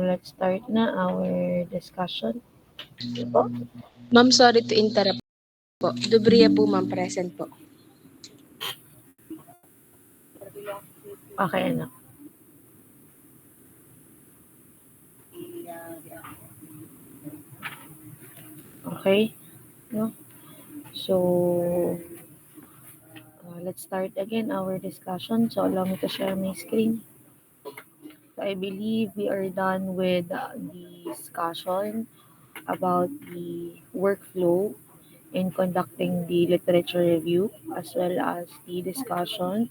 let's start na our discussion. Sige po. Ma'am, sorry to interrupt po. Dubria po, ma'am, present po. Okay, anak. Okay. No? So, let's start again our discussion. So, allow me to share my screen. So, I believe we are done with the discussion about the workflow in conducting the literature review, as well as the discussion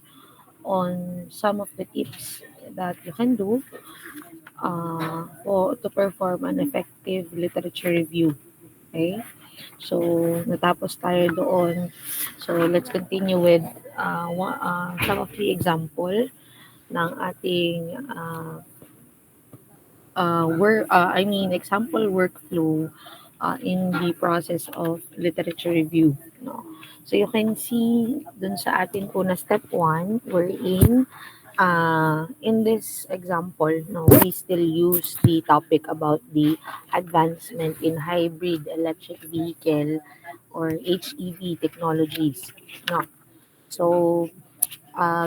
on some of the tips that you can do to perform an effective literature review. Okay? So, natapos tayo doon. So, let's continue with some of the example ng ating example workflow in the process of literature review. No? So, you can see dun sa atin po na step 1, in this example, no, we still use the topic about the advancement in hybrid electric vehicle or HEV technologies. No? So,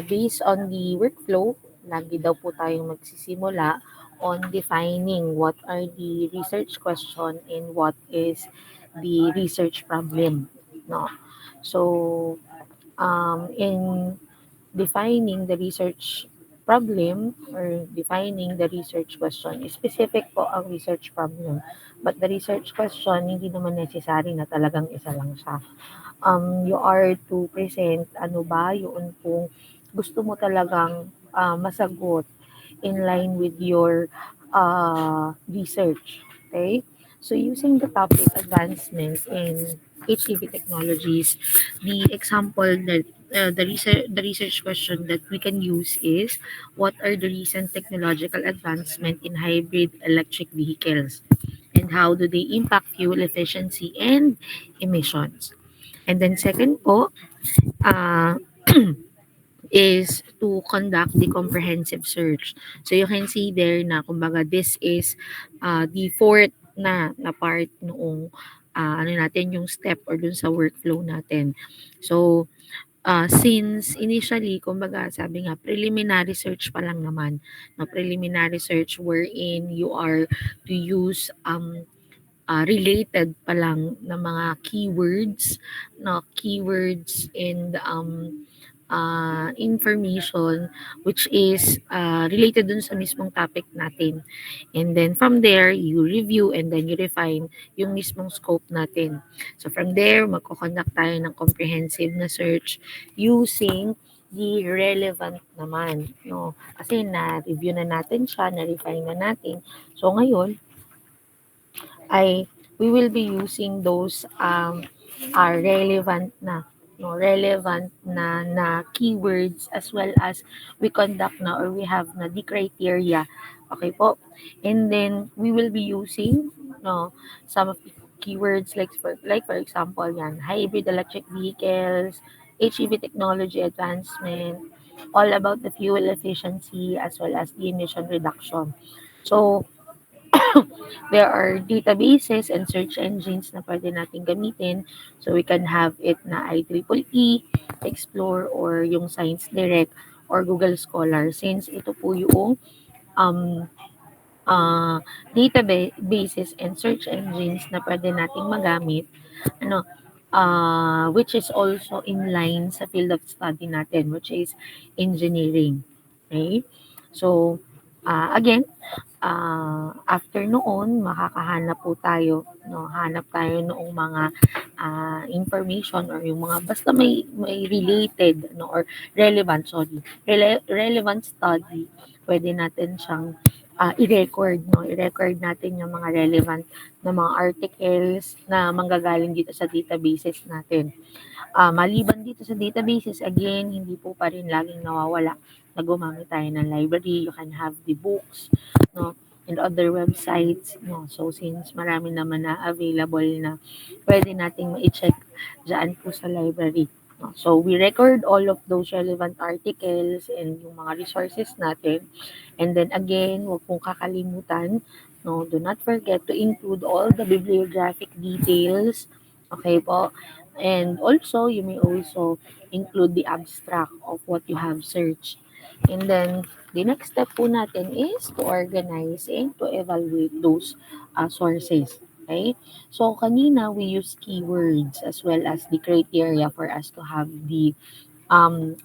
based on the workflow, lagi daw po tayong magsisimula on defining what are the research question and what is the research problem. No? So, in defining the research problem or defining the research question, specific po ang research problem. But the research question, hindi naman necessary na talagang isa lang siya. You are to present ano ba yung kung gusto mo talagang masagot in line with your research. Okay? So using the topic advancement in HEV technologies, the example that the research question that we can use is, what are the recent technological advancement in hybrid electric vehicles and how do they impact fuel efficiency and emissions? And then second po, uh, is to conduct the comprehensive search. So you can see there na kumbaga this is the fourth na part noong ano natin yung step or dun sa workflow natin. So since initially kumbaga sabi nga preliminary search pa lang naman, no, preliminary search wherein you are to use related pa lang na mga keywords, no, keywords and information which is related dun sa mismong topic natin. And then from there, you review and then you refine yung mismong scope natin. So from there, magko-conduct tayo ng comprehensive na search using the relevant naman. No? Kasi na-review na natin siya, na-refine na natin. So ngayon, we will be using those are relevant na keywords, as well as we conduct na or we have na the criteria. Okay po? And then we will be using some of the keywords like for example yan, hybrid electric vehicles, HEV technology advancement, all about the fuel efficiency as well as the emission reduction. So there are databases and search engines na pwede natin gamitin. So we can have it na IEEE, Explore, or yung Science Direct, or Google Scholar, since ito po yung um, databases and search engines na pwede nating magamit, which is also in line sa field of study natin, which is engineering. Okay? So, again, after noon, makakahanap po tayo, no, hanap tayo noong mga information or yung mga basta may related, no, or relevant, relevant study, pwede natin siyang i-record, no, i-record natin yung mga relevant na mga articles na manggagaling dito sa databases natin. Maliban dito sa databases, again, hindi po pa rin laging nawawala na gumamit tayo ng library. You can have the books, no, and other websites, no. So since marami naman na available na pwede nating ma-check diyan po sa library. No? So, we record all of those relevant articles and yung mga resources natin. And then again, huwag pong kakalimutan, no, do not forget to include all the bibliographic details. Okay po? And also, you may also include the abstract of what you have searched. And then, the next step po natin is to organize and to evaluate those sources. Okay? So, kanina, we use keywords as well as the criteria for us to have the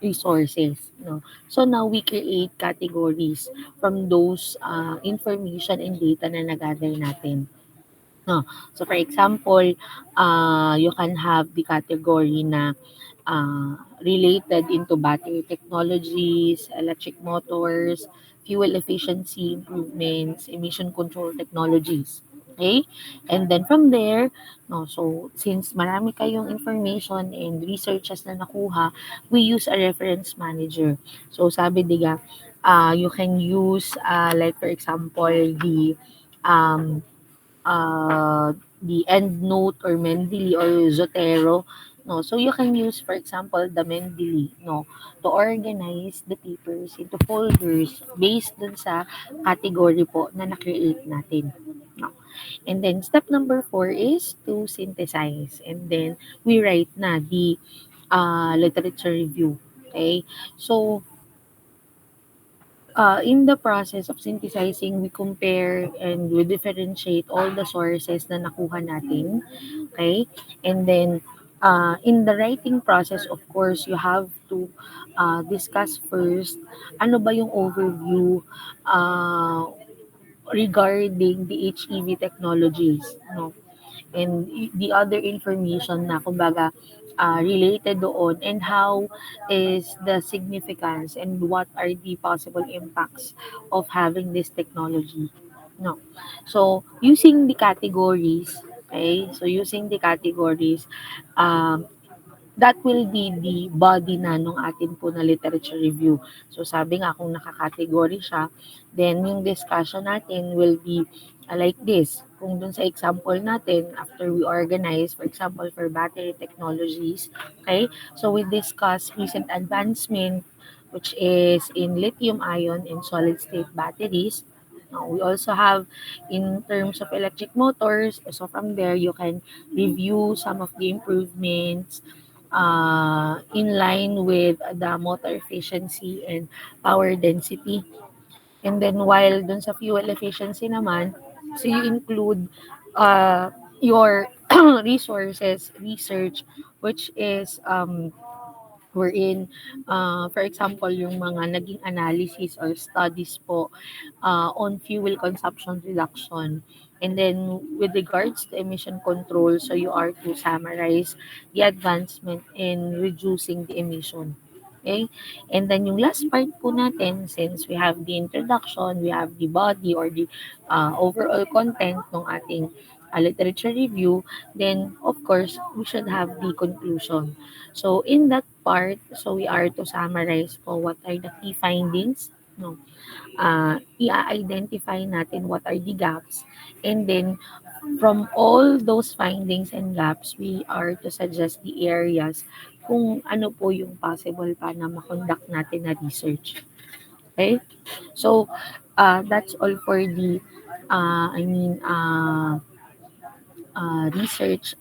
resources. No? So, now we create categories from those information and data na nagather natin. No? So, for example, you can have the category na related into battery technologies, electric motors, fuel efficiency improvements, emission control technologies. Okay? And then from there, no, so since marami kayong information and researches na nakuha, we use a reference manager. So sabi diga, you can use like for example um, the EndNote or Mendeley or Zotero. No, so you can use, for example, the Mendeley, no, to organize the papers into folders based dun sa category po na na-create natin. No. And then step number 4 is to synthesize. And then we write na the literature review. Okay? So in the process of synthesizing, we compare and we differentiate all the sources na nakuha natin. Okay? And then, in the writing process, of course, you have to discuss first ano ba yung overview uh, regarding the HEV technologies. No? And the other information na kumbaga related doon and how is the significance and what are the possible impacts of having this technology. No. So, using the categories, okay? So, using the categories, um, that will be the body na nung atin po na literature review. So sabi nga kung nakakategory siya, then yung discussion natin will be like this. Kung dun sa example natin, after we organize, for example, for battery technologies, okay? So we discuss recent advancement, which is in lithium-ion and solid-state batteries. We also have in terms of electric motors. So from there, you can review some of the improvements in line with the motor efficiency and power density. And then while dun sa fuel efficiency naman, so you include your resources, research, which is wherein, for example, yung mga naging analysis or studies po on fuel consumption reduction. And then with regards to emission control, so you are to summarize the advancement in reducing the emission. Okay? And then yung last part po natin, since we have the introduction, we have the body or the overall content ng ating literature review, then of course, we should have the conclusion. So in that part, so we are to summarize po what are the key findings, no? I-identify natin what are the gaps, and then from all those findings and gaps, we are to suggest the areas kung ano po yung possible pa na makonduct natin na research. Okay? So, that's all for the, I mean, research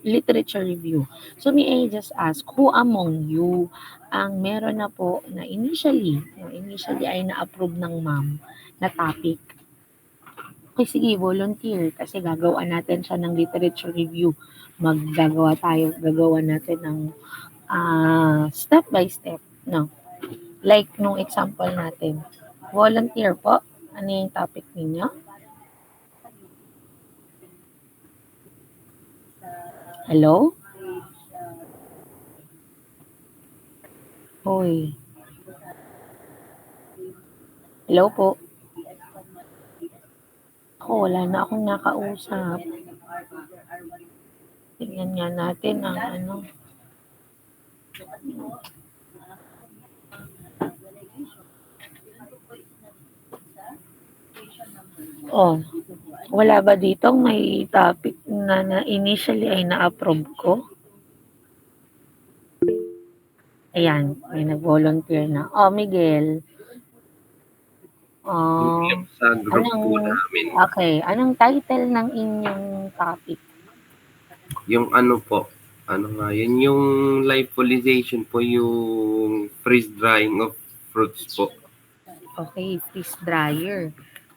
literature review. So may I just ask, who among you ang meron na po na initially ay na-approve ng ma'am na topic? Okay, sige, volunteer kasi gagawa natin siya ng literature review. Gagawa natin ng step by step, no? Like nung example natin. Volunteer po. Ano yung topic ninyo? Hello? Hoy. Hello po. Ako, wala na akong nakausap. Tingnan nga natin ang ano. Oh, wala ba ditong may topic na initially ay na-approve ko? Ayan, may nag-volunteer na. Oh, Miguel. Hindi Oh, yung sa group anong, po namin. okay, anong title ng inyong topic? Yung ano po, ano nga, yun yung lyophilization po, yung freeze drying of fruits po. Okay, freeze dryer.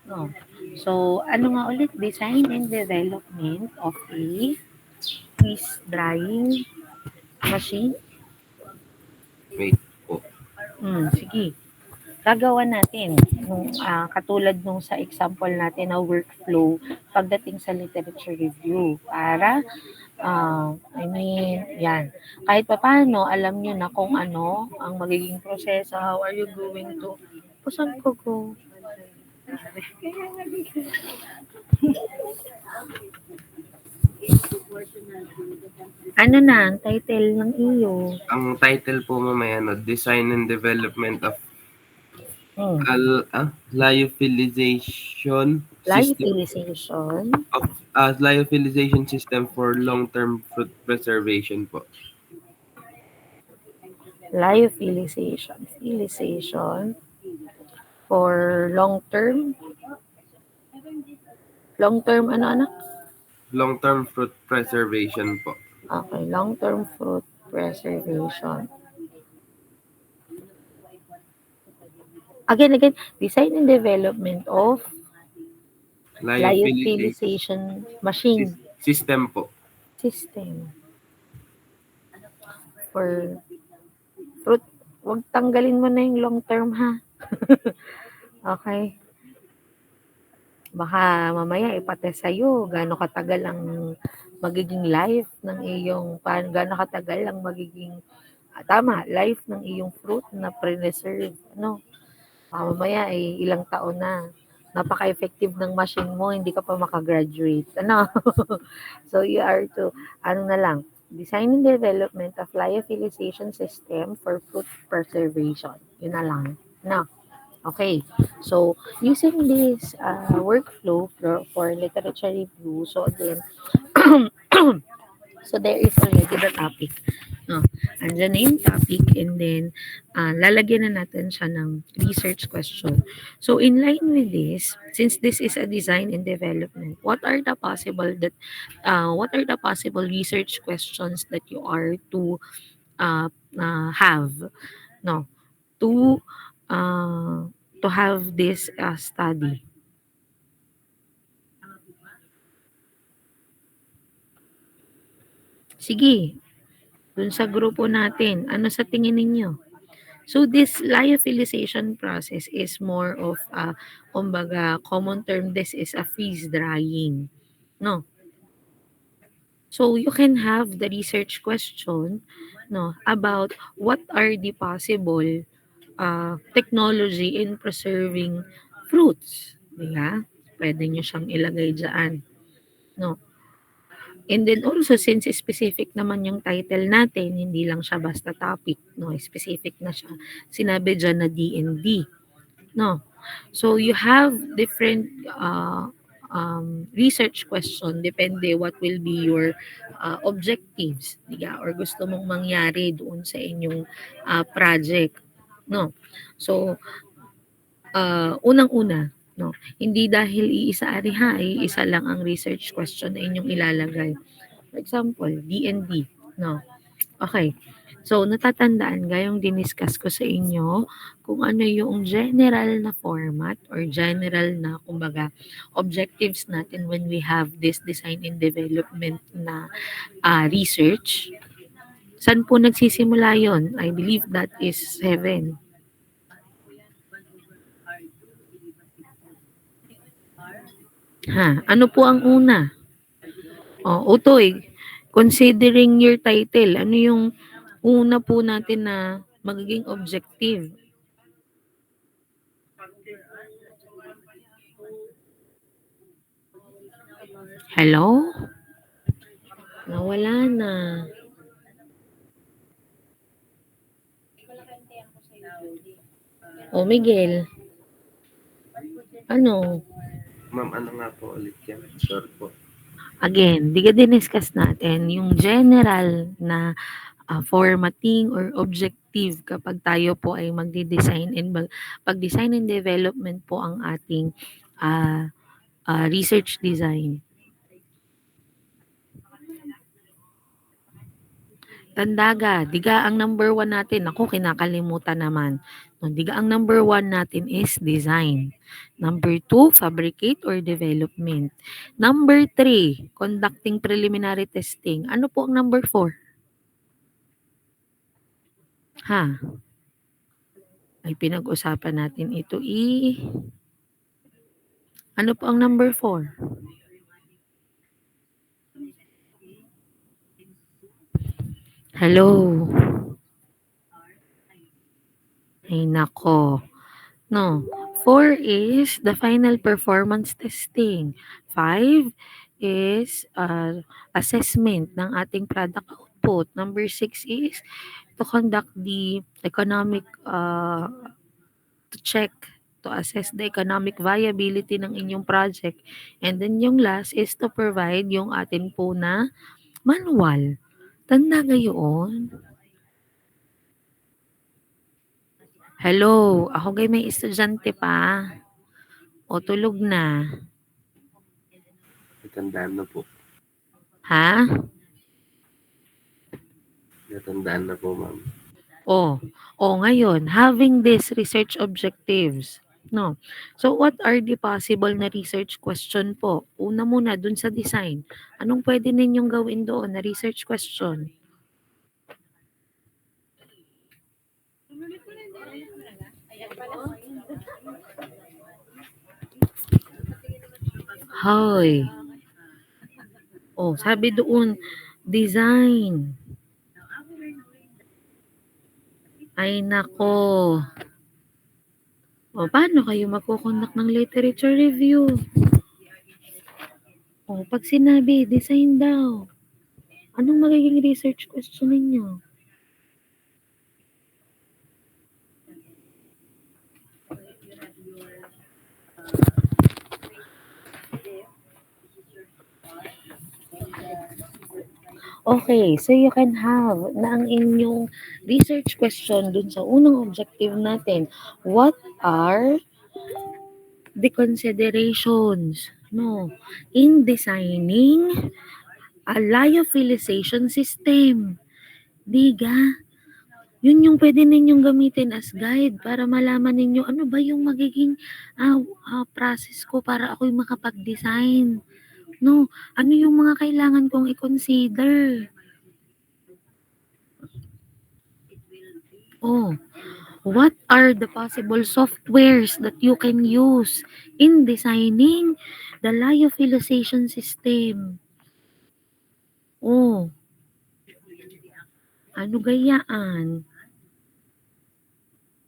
No. So, ano nga ulit? Design and development of a freeze drying machine? Wait po. Sige. Gagawa natin nung katulad nung sa example natin na workflow pagdating sa literature review para I mean, yan. Kahit papaano, alam nyo na kung ano ang magiging proseso, how are you going to, pusan ko ko. Ano na ang title ng iyo? Ang title po mamaya, ano, Design and Development of Hmm. lyophilization system Lyophilization. of lyophilization system for long-term fruit preservation po. Lyophilization. Philization for long-term. Long-term ano? Long-term fruit preservation po. Okay, long-term fruit preservation. Again, design and development of lyophilization machine System po. system for fruit. Huwag tanggalin mo na yung long term ha. Okay. Baka mamaya ipatest sa'yo gaano katagal ang magiging life ng iyong, gaano katagal ang magiging, tama, life ng iyong fruit na preserve. Ano? Mamaya ilang taon na. Napaka-effective ng machine mo, hindi ka pa makagraduate. Ano? So you are to, ano na lang, design and development of lyophilization system for fruit preservation. Yun na lang. No? Okay. So, using this workflow for literature review, so again, so there is already the topic. No, andyan na yung topic and then lalagyan na natin siya ng research question. So in line with this, since this is a design and development, what are the possible research questions that you are to have, no, to uh, to have this study? Sige, dun sa grupo natin, ano sa tingin ninyo? So this lyophilization process is more of kumbaga, common term this is a freeze drying. No. So you can have the research question, no, about what are the possible technology in preserving fruits. Diba? Pwede nyo siyang ilagay dyan. No. And then also, since specific naman yung title natin, hindi lang siya basta topic, no, specific na siya. Sinabi dyan na D&D, no. So you have different research question, depende what will be your objectives, diga, or gusto mong mangyari doon sa inyong project, no. So unang-una, no, hindi dahil iisa iisa lang ang research question na inyong ilalagay. For example, D&D, no? Okay. So, natatandaan gayong diniscuss ko sa inyo kung ano yung general na format or general na, kumbaga, objectives natin when we have this design and development na research. Saan po nagsisimula yon? I believe that is 7. Ano po ang una? Utoy, considering your title, ano yung una po natin na magiging objective? Hello? Nawala na. Miguel. Ano? Ma'am, ano nga po ulit yan? Sorry po. Again, di ka diniscuss natin yung general na formatting or objective objective kapag tayo po ay magde-design and pag-design and development po ang ating research design. Tandaga, diga ang number 1 natin. Ako, kinakalimutan naman. No, diga ang number 1 natin is design. Number 2, fabricate or development. Number 3, conducting preliminary testing. Ano po ang number 4? Ha? Ay pinag-usapan natin ito. Ano po ang number 4? Hello? Ay nako. No. 4 is the final performance testing. 5 is assessment ng ating product output. Number 6 is to conduct the economic to check, to assess the economic viability ng inyong project. And then yung last is to provide yung atin po na manual. Tanda gayon. Hello, ako gay may estudyante pa. O tulog na. Natandaan na po. Ha? Natandaan na po, ma'am. Ngayon, having these research objectives, no? So, what are the possible na research question po? Una muna, dun sa design. Anong pwede ninyong gawin doon na research question? Hoy. Sabi doon, design. Ay nako. Paano kayo magkukonduct ng literature review? Pag sinabi, design daw. Anong magiging research question ninyo? Okay, so you can have na ang inyong research question dun sa unang objective natin. What are the considerations in designing a lyophilization system? Diga, yun yung pwede ninyong gamitin as guide para malaman ninyo ano ba yung magiging process ko para ako'y makapag-design. No, ano yung mga kailangan kong i-consider? What are the possible softwares that you can use in designing the lyophilization system? Ano gayaan?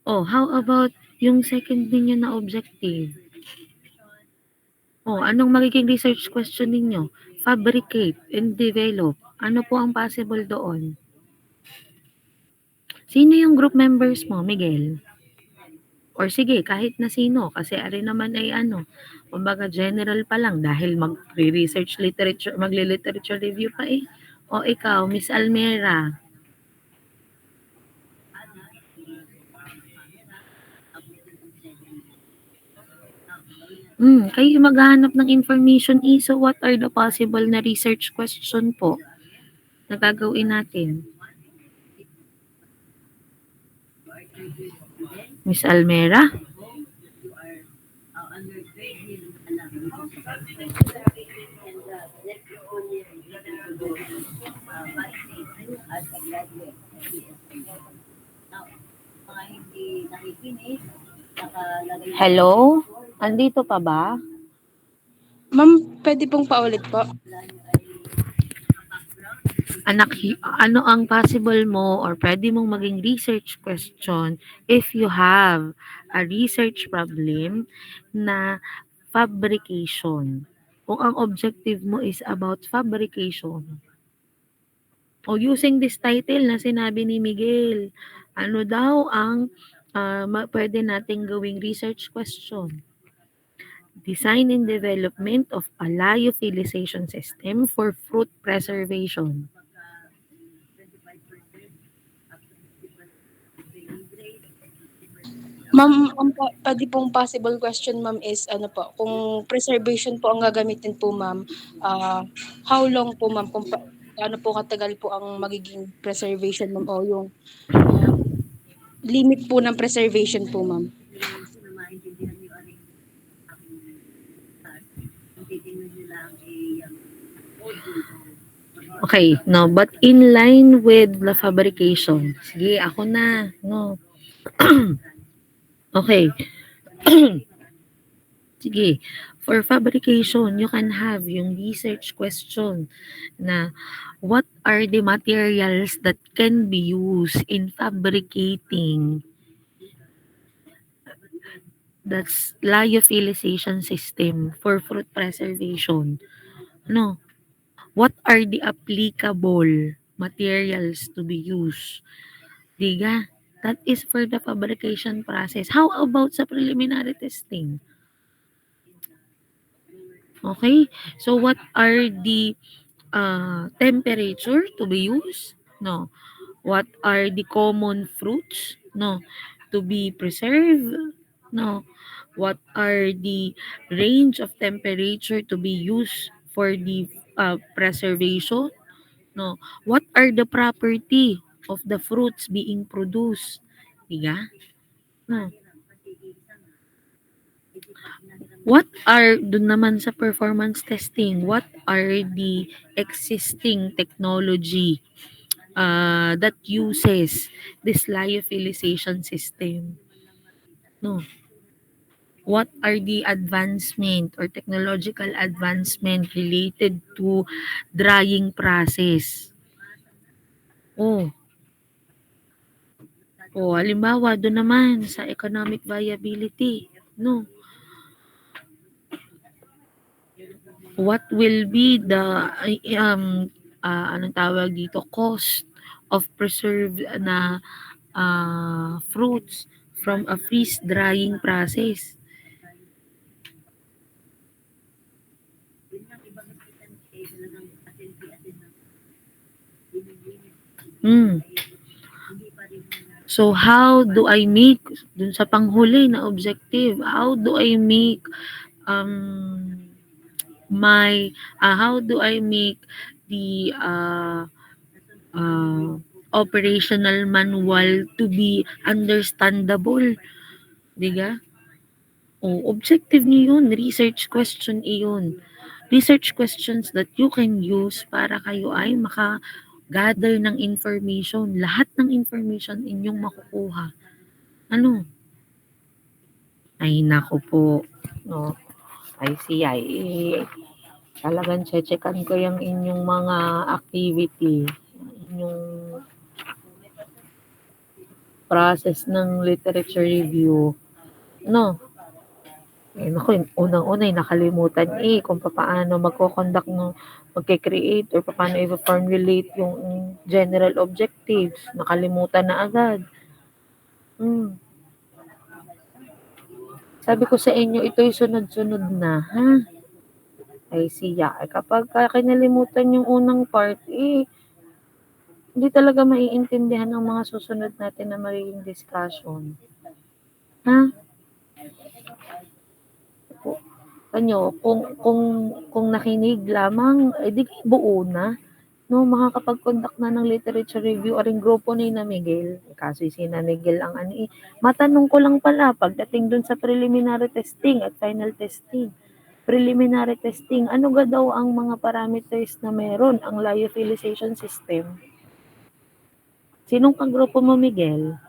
How about yung second ninyo na objective? Anong magiging research question ninyo? Fabricate and develop. Ano po ang possible doon? Sino yung group members mo, Miguel? Or sige, kahit na sino. Kasi ari naman ay kumbaga general pa lang dahil mag-research literature, magli-literature review pa eh. Ikaw, Miss Almera. Kayo maghahanap ng information so what are the possible na research question po na gagawin natin? Miss Almera? Hello? Andito pa ba? Ma'am, pwede pong paulit po. Anak, ano ang possible mo or pwede mong maging research question if you have a research problem na fabrication? Kung ang objective mo is about fabrication. Using this title na sinabi ni Miguel, ano daw ang pwede nating gawing research question? Design and development of a lyophilization system for fruit preservation. Ma'am, ang puwede pong possible question ma'am is ano po, kung preservation po ang gagamitin po ma'am, how long po ma'am, kung gaano po katagal po ang magiging preservation ma'am o yung, ah, limit po ng preservation po ma'am? Okay, no, but in line with the fabrication. Sige, ako na, no. Okay. Sige, for fabrication, you can have yung research question na what are the materials that can be used in fabricating, that's lyophilization system for fruit preservation. No, what are the applicable materials to be used? Diga, that is for the fabrication process. How about sa preliminary testing? Okay, so what are the temperature to be used? No. What are the common fruits? No. To be preserved? No. What are the range of temperature to be used for the preservation? No. What are the property of the fruits being produced? Diga? No. What are, dun naman sa performance testing, what are the existing technology that uses this lyophilization system? No. What are the advancement or technological advancement related to drying process? Oh, halimbawa doon naman sa economic viability, no. What will be the anong tawag dito, cost of preserved na fruits from a freeze drying process? Hmm. So how do I make dun sa panghuli na objective? How do I make um how do I make the operational manual to be understandable, 'di ba? Objective niyo yun, research question iyon. Research questions that you can use para kayo ay maka-gather ng information. Lahat ng information inyong makukuha. Ano? Ay naku po. No. I see. Talagang che-checkan ko yung inyong mga activity, inyong process ng literature review. No? Eh, naku, unang-una nakalimutan kung paano magko-conduct ng magke-create or paano i-formulate yung general objectives. Nakalimutan na agad. Hmm. Sabi ko sa inyo, ito'y sunod-sunod na, ha? Ay siya. Kapag kinalimutan yung unang part, hindi talaga maiintindihan ng mga susunod natin na magiging discussion. Ha? Kung nakinig lamang, di buo na. No, makakapag-conduct na ng literature review aring grupo ni na Miguel. Kaso si na Miguel ang matanong ko lang pala pagdating dun sa preliminary testing at final testing. Preliminary testing, ano ga daw ang mga parameters na meron ang lyophilization system? Sinong kagrupo mo, Miguel?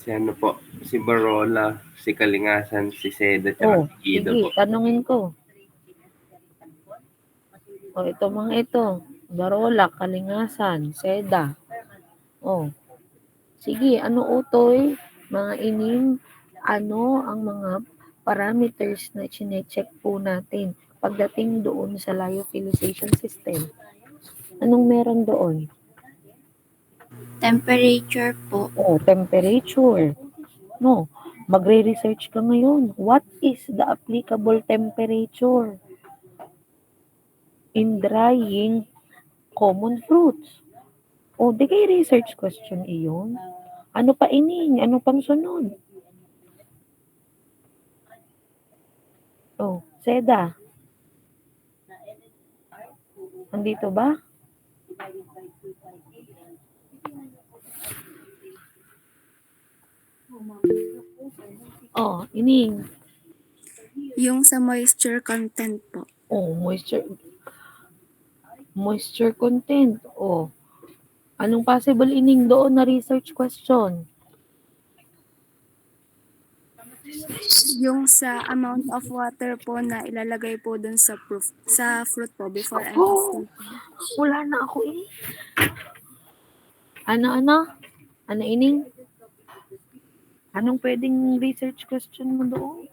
Si ano po, si Barola, si Kalingasan, si Seda, tsaka si Guido sige, po. tanungin ko. Ito mga ito. Barola, Kalingasan, Seda. Sige, ano utoy? Mga ining, ano ang mga parameters na chine-check po natin pagdating doon sa lyophilization system? Anong meron doon? Temperature po. Temperature. No, magre-research ka ngayon. What is the applicable temperature in drying common fruits? Di kay research question iyon. Ano pa ining? Ano pang sunod? Oh, Seda. Nandito ba? Oh, ining. Yung sa moisture content po. Oh, moisture content. Oh, anong possible ining doon na research question? Yung sa amount of water po na ilalagay po dun sa fruit po before and Oh, after. wala na ako eh. Ano? Ano ining? Anong pwedeng research question mo doon?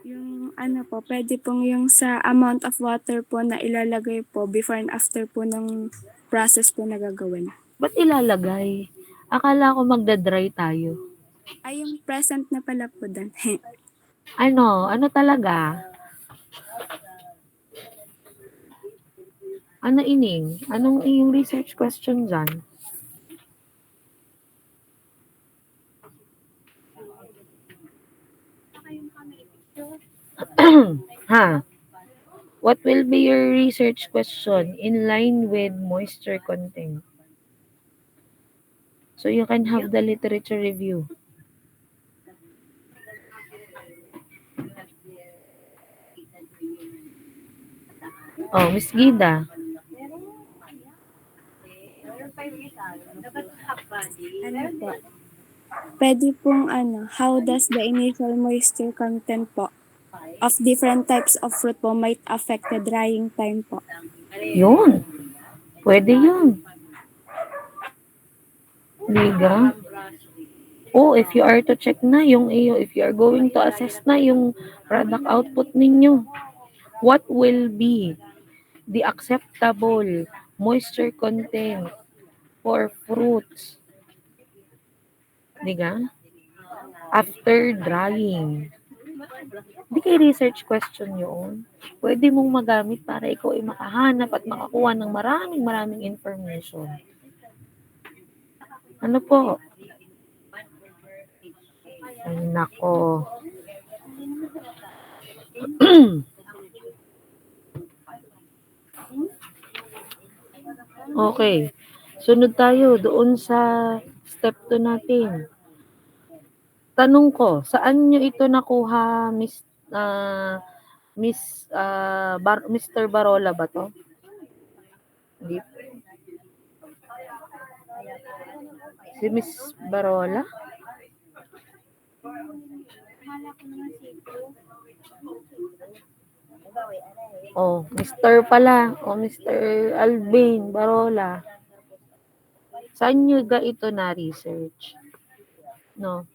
Yung ano po, pwede pong yung sa amount of water po na ilalagay po before and after po ng process po na gagawin. Ba't ilalagay? Akala ko magda-dry tayo. Ay, yung present na pala po dun. Ano talaga? Ano ining? Anong iyong research question dyan? Ha? What will be your research question in line with moisture content? So you can have the literature review. Oh, Miss Gida. Ano po? Pwede pong how does the initial moisture content po of different types of fruit po might affect the drying time po? Yun. Pwede yun. Liga. Oh, if you are to check na if you are going to assess na yung product output ninyo, what will be the acceptable moisture content for fruits? Diga? After drying. Hindi kay research question yun. Pwede mong magamit para ikaw ay makahanap at makakuha ng maraming information. Ano po? Ay, nako. Okay. Sunod tayo doon sa step 2 natin. Tanong ko, saan nyo ito nakuha, Mr. Barola ba to? Hindi. Si Miss Barola? Oh, Mr. pala. Oh, Mr. Alvin Barola. Saan nyo ito na-research? No?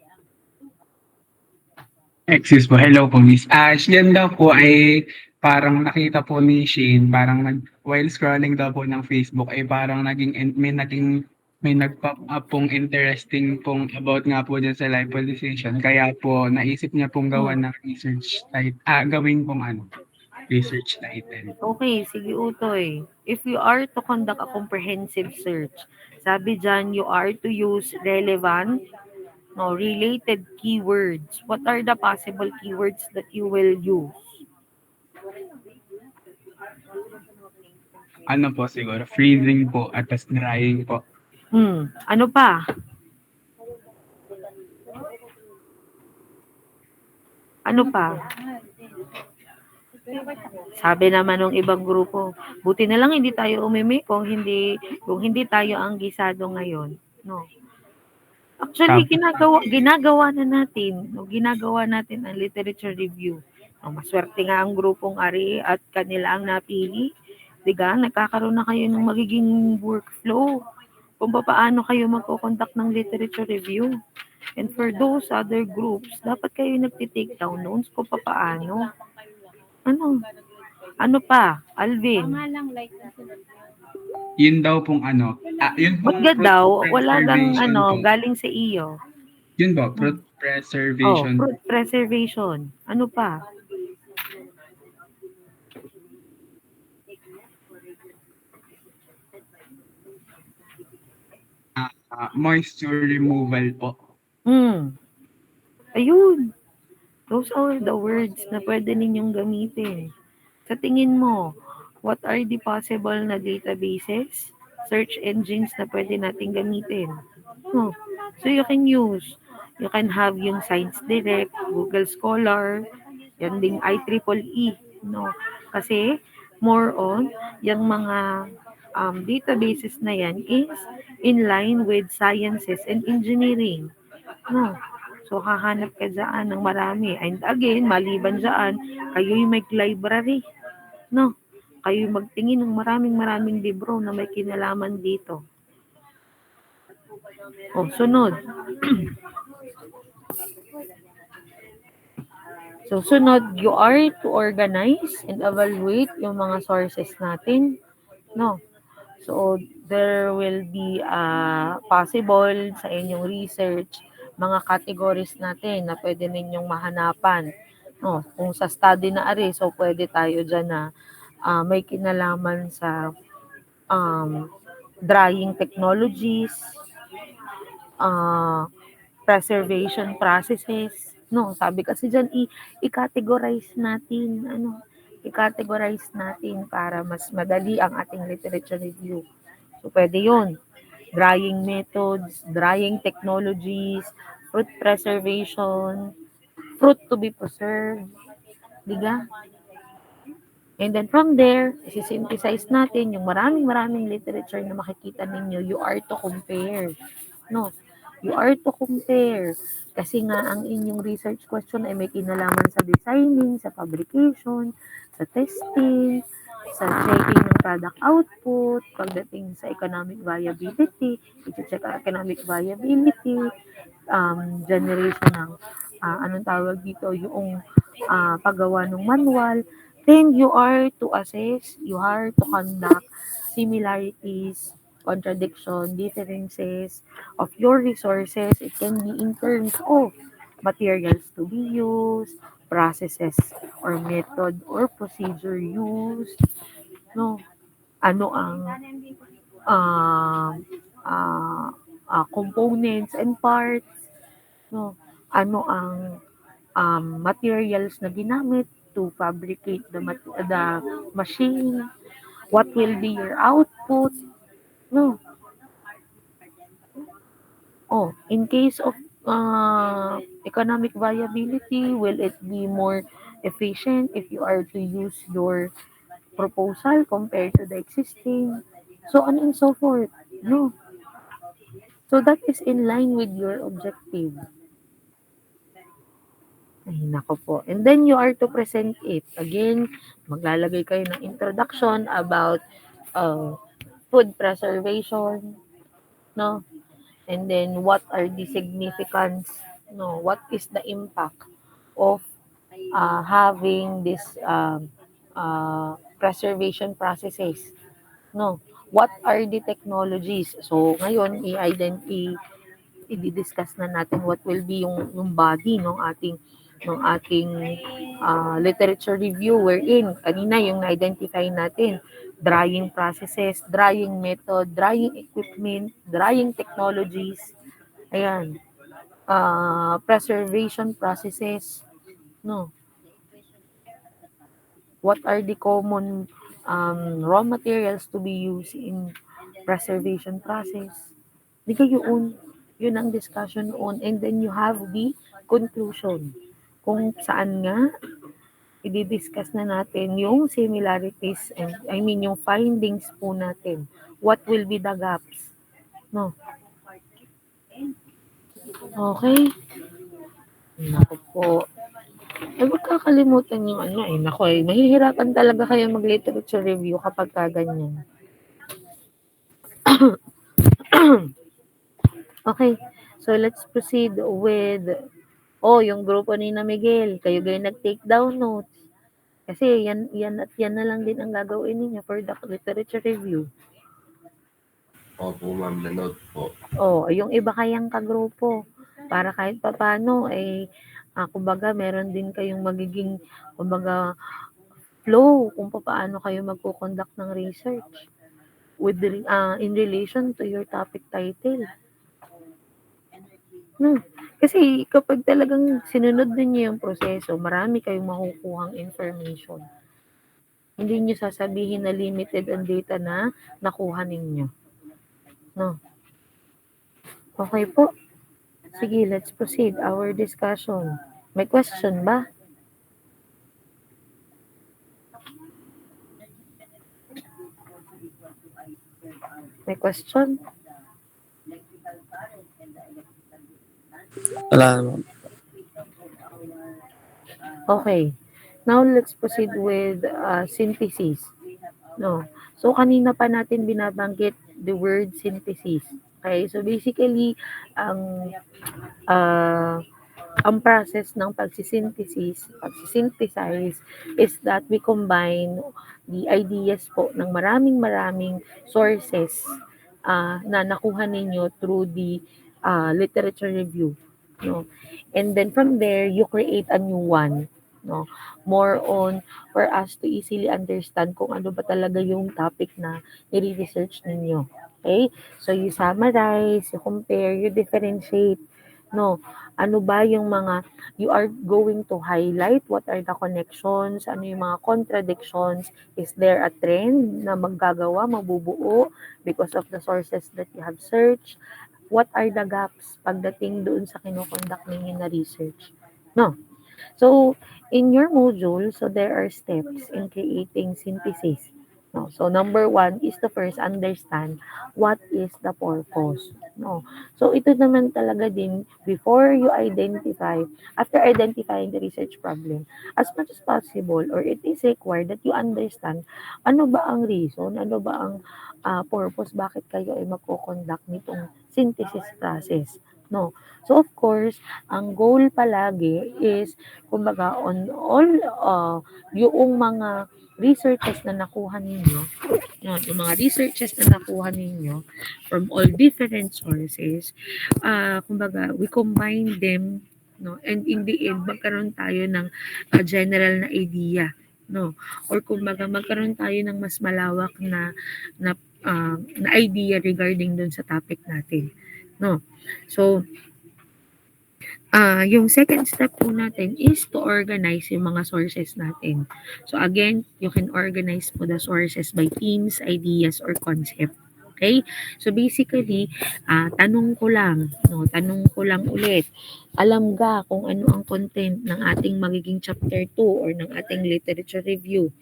Excuse po, hello po miss. Yan daw po ay parang nakita po ni Shane, parang while scrolling daw po ng Facebook ay parang may nag-pop up pong interesting pong about nga po dyan sa lipodization. Kaya po naisip niya pong gawan ng gawin pong research title. Okay, sige Utoy. If you are to conduct a comprehensive search, sabi dyan, you are to use relevant, related keywords. What are the possible keywords that you will use? Ano po siguro, freezing po at tas drying po. Ano pa? Ano pa? Sabi naman ng ibang grupo, buti na lang hindi tayo umimi kung hindi tayo ang gisado ngayon. No. Actually, ginagawa na natin. No, ginagawa natin ang literature review. No, maswerte nga ang grupong Ari at kanila ang napili. Diga, nagkakaroon na kayo ng magiging workflow kung paano kayo magko-conduct ng literature review. And for those other groups, dapat kayo nagtitake down notes kung paano. Ano pa, Alvin? Yun daw pong yun Ba't pong ga daw? fruit Wala kang preservation po. galing sa iyo. Yun po, fruit preservation. Fruit preservation. Ano pa? Moisture removal po. Ayun. Those are the words na pwede ninyong gamitin. Sa tingin mo, what are the possible na databases, search engines na pwede nating gamitin? No. So you can use, you can have yung Science Direct, Google Scholar, yan ding IEEE, no? Kasi more on yung mga databases na yan is in line with sciences and engineering. No. So, hahanap ka dyan ng marami. And again, maliban dyan, kayo'y mag-library. No? Kayo'y magtingin ng maraming libro na may kinalaman dito. O, sunod. So, sunod, you are to organize and evaluate yung mga sources natin. No? So, there will be possible sa inyong research, mga categories natin na pwede ninyong mahanapan. No, kung sa study na ari, so pwede tayo dyan na may kinalaman sa drying technologies, preservation processes. No, sabi kasi dyan, i-categorize natin, i-categorize natin para mas madali ang ating literature review. So, pwede yun. Drying methods, drying technologies, fruit preservation, fruit to be preserved. Diga? And then from there, isi-synthesize natin yung maraming literature na makikita ninyo. You are to compare. No, you are to compare. Kasi nga, ang inyong research question ay may kinalaman sa designing, sa fabrication, sa testing, sa checking ng product output, pagdating sa economic viability, i-check ang economic viability, generation ng, anong tawag dito, yung paggawa ng manual. Then you are to assess, you are to conduct similarities, contradiction, differences of your resources. It can be in terms of materials to be used, processes or method or procedure used, no? Ano ang uh, components and parts, no? Ano ang materials na ginamit to fabricate the machine, what will be your output, no? Oh, in case of economic viability, will it be more efficient if you are to use your proposal compared to the existing, so on and so forth, no? So that is in line with your objective. Ay, nako po. And then you are to present it. Again, maglalagay kayo ng introduction about food preservation, no? And then what are the significance, no? What is the impact of having this preservation processes, no? What are the technologies? So, ngayon, i-discuss na natin what will be yung body ng ating literature review wherein kanina yung na-identify natin drying processes, drying method, drying equipment, drying technologies, ayan, preservation processes, no? What are the common raw materials to be used in preservation process? Di kayo yun ang discussion on, and then you have the conclusion kung saan nga i-discuss na natin yung similarities and yung findings po natin. What will be the gaps? No. Okay? Naku po. Huwag kakalimutan yung naku mahihirapan talaga kayo mag-literature review kapag ganyan. Okay, so let's proceed with yung grupo ni na Miguel, kayo kayo nag-take down notes. Kasi yan na lang din ang gagawin ninyo for the literature review. Opo, ma'am, na-note po. Yung iba kayang kagrupo, para kahit papano, kumbaga, meron din kayong magiging, kumbaga, flow kung paano kayo magko-conduct ng research with in relation to your topic title. No? Kasi kapag talagang sinunod niyo yung proseso, marami kayong makukuhang information. Hindi niyo sasabihin na limited ang data na nakuha ninyo. No? Okay po. Sige, let's proceed our discussion. May question ba? May question? Wala naman. Okay. Now let's proceed with synthesis. No. So kanina pa natin binabanggit the word synthesis. Okay? So basically ang uh, ang process ng pagsisynthesize is that we combine the ideas po ng maraming sources na nakuha ninyo through the literature review. No? And then from there, you create a new one. No? More on for us to easily understand kung ano ba talaga yung topic na i-research ninyo. Okay? So you summarize, you compare, you differentiate. No? Ano ba yung mga you are going to highlight, what are the connections, ano yung mga contradictions, is there a trend na mabubuo because of the sources that you have searched, what are the gaps pagdating doon sa kinokonduct ninyo na research. No? So, in your module, so there are steps in creating synthesis. No? So, number one is to first understand what is the purpose. No? So, ito naman talaga din, before you identify, after identifying the research problem, as much as possible, or it is required that you understand, ano ba ang reason, ano ba ang purpose, bakit kayo ay magko-conduct nitong synthesis process. No? So, of course, ang goal palagi is kumbaga on all yung mga researches na nakuha ninyo, yung mga researches na nakuha ninyo from all different sources, kumbaga we combine them, no, and in the end magkaroon tayo ng general na idea, no, or kumbaga magkaroon tayo ng mas malawak na idea regarding dun sa topic natin, no. So yung second step po natin is to organize yung mga sources natin. So again, you can organize po the sources by themes, ideas, or concept. Okay? So basically, tanong ko lang, no, tanong ko lang ulit. Alam ga kung ano ang content ng ating magiging chapter 2 or ng ating literature review?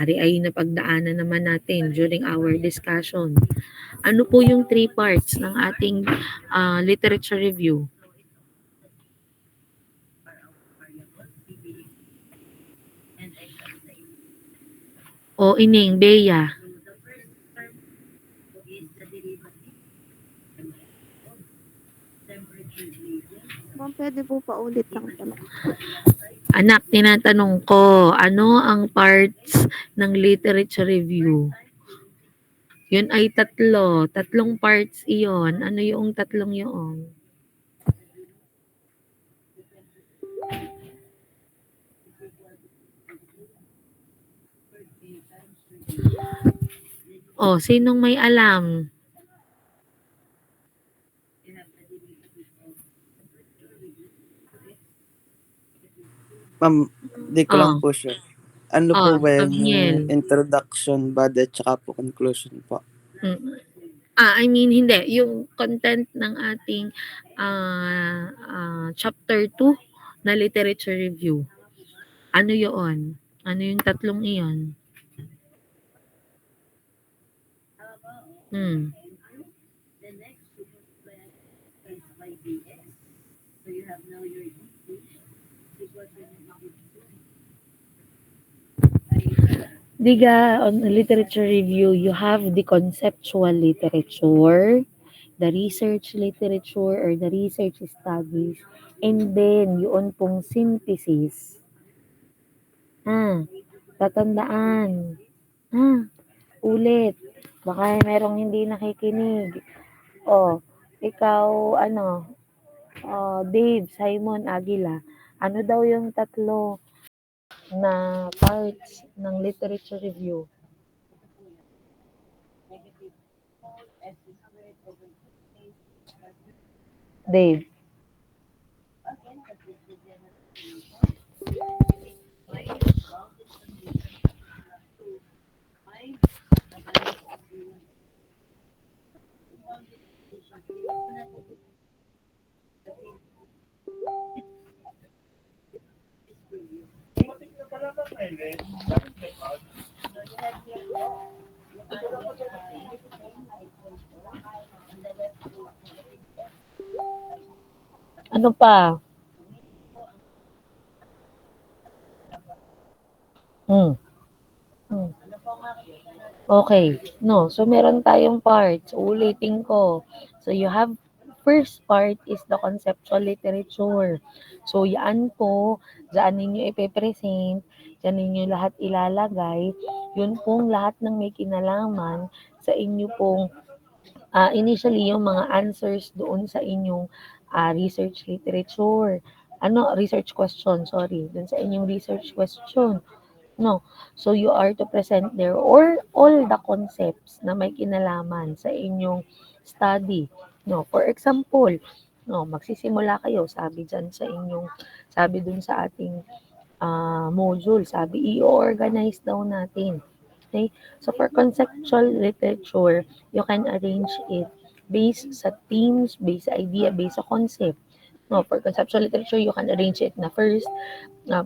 Ari ay napagdaanan naman natin during our discussion. Ano po yung 3 parts ng ating literature review? O ining, Bea. Ma'am, pwede po paulit lang tanong. Anak, tinatanong ko, ano ang parts ng literature review? Yun ay tatlo. Tatlong parts iyon. Ano yung tatlong yun? O, sinong may alam? Ma'am, di ko lang Oh, po sure. Ano po ba yan, yung Gabriel. introduction, body, at saka po conclusion po? Mm. I mean, hindi. Yung content ng ating chapter 2 na literature review. Ano yun? Ano yung tatlong iyon? Hmm. Diga, on literature review, you have the conceptual literature, the research literature or the research studies, and then yun pong synthesis. Tatandaan. Ulit. Baka merong hindi nakikinig. Ikaw, Dave, Simon, Aguila, ano daw yung tatlo na parts ng literature review? Dave. Ano pa? Hmm. Hmm. Okay. No, so meron tayong parts. Uulitin ko. So you have first part is the conceptual literature. So yan po, dyan ninyo ipe-present, dyan ninyo lahat ilalagay. Yun pong lahat ng may kinalaman sa inyo pong initially yung mga answers doon sa inyong research literature. Research question, sorry. Doon sa inyong research question. No. So you are to present there or all the concepts na may kinalaman sa inyong study. No, for example, no, magsisimula kayo, sabi diyan sa inyong sabi dun sa ating module, sabi i-organize daw natin. Okay? So for conceptual literature, you can arrange it based sa themes, based sa idea, based sa concept. No, for conceptual literature, you can arrange it na first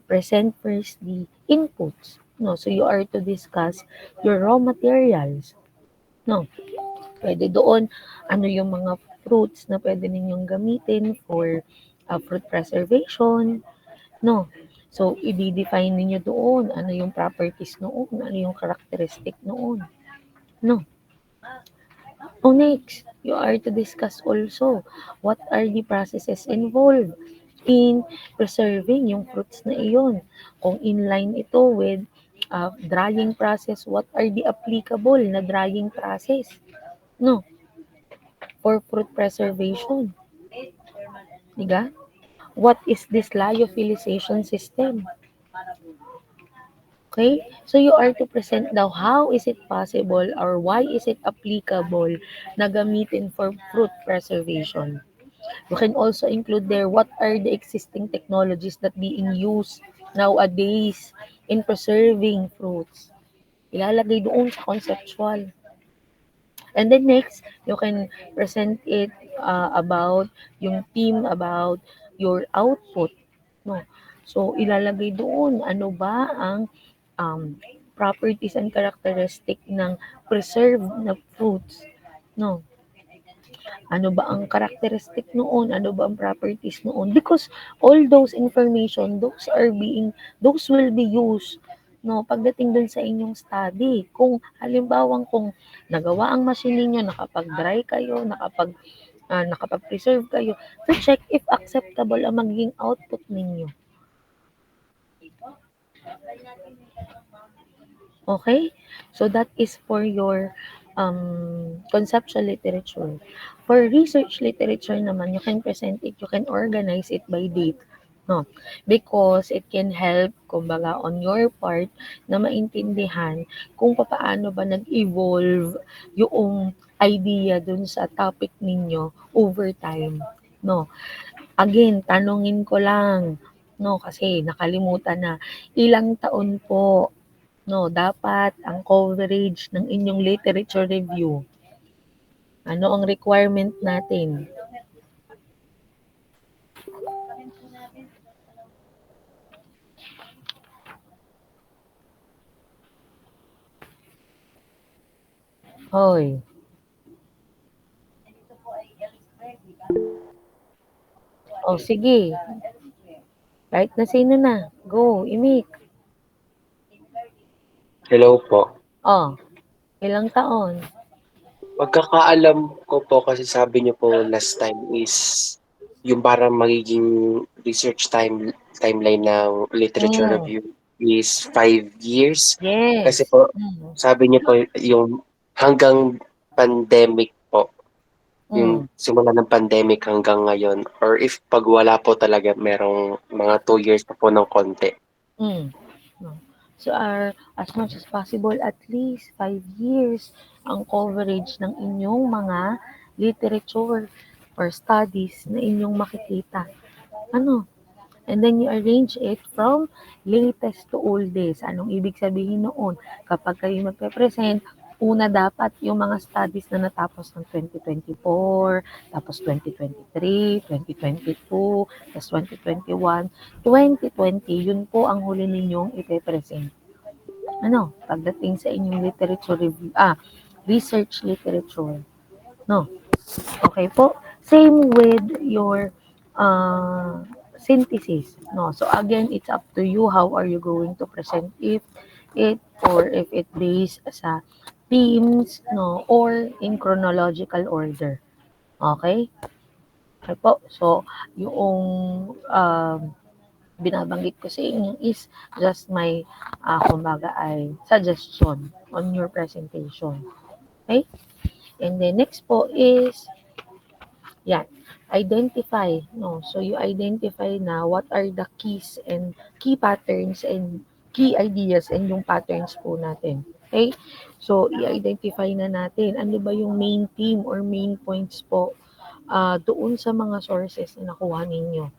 present first the inputs. No, so you are to discuss your raw materials. No, pwede doon ano yung mga fruits na pwede ninyong gamitin for fruit preservation. No, so i-define ninyo doon ano yung properties noon, ano yung characteristic noon. No. Oh, next, you are to discuss also what are the processes involved in preserving yung fruits na iyon. Kung inline ito with drying process, what are the applicable na drying process? No, for fruit preservation. Diga? What is this lyophilization system? Okay? So you are to present now how is it possible or why is it applicable na gamitin for fruit preservation. You can also include there what are the existing technologies that being used nowadays in preserving fruits. Ilalagay doon sa conceptual. And then next, you can present it about yung theme about your output. No? So, ilalagay doon ano ba ang properties and characteristic ng preserved na fruits. No? Ano ba ang characteristic noon? Ano ba ang properties noon? Because all those information, those will be used no pagdating dun sa inyong study. Kung halimbawa kung nagawa ang machine niyo, nakapag-dry kayo, nakapag-preserve kayo, to check if acceptable ang magiging output ninyo. Okay? So that is for your conceptual literature. For research literature naman, you can present it, you can organize it by date. No? Because it can help, kumbaga, on your part, na maintindihan kung paano ba nag-evolve yung idea dun sa topic ninyo over time. No? Again, tanungin ko lang, no, kasi nakalimutan na, ilang taon po no, dapat ang coverage ng inyong literature review. Ano ang requirement natin? Hoy. O sige. Kahit na sino na. Go, imik. Hello po. Ilang taon? Pagkakaalam ko po kasi sabi niyo po last time is yung parang magiging research timeline ng literature review is 5 years. Yes. Kasi po sabi niyo po yung hanggang pandemic po. Yung simula ng pandemic hanggang ngayon or if pag wala po talaga merong mga 2 years pa po ng konti. So as much as possible, at least 5 years ang coverage ng inyong mga literature or studies na inyong makikita. And then you arrange it from latest to oldest. Anong ibig sabihin noon? Kapag kayo magpe-present, Una dapat yung mga studies na natapos ng 2024, tapos 2023, 2022, tapos 2021, 2020, yun po ang huli ninyong ipe-present. Pagdating sa inyong literature review, research literature. No? Okay po. Same with your synthesis. No? So again, it's up to you how are you going to present it or if it based sa themes, no, or in chronological order. Okay? Okay po. So, yung binabanggit ko sa inyo is just my, kumbaga ay suggestion on your presentation. Okay? And then next po is, yan, identify. No? So, you identify na what are the keys and key patterns and key ideas and yung patterns po natin. Okay? So, i-identify na natin ano ba yung main theme or main points po doon sa mga sources na nakuha ninyo.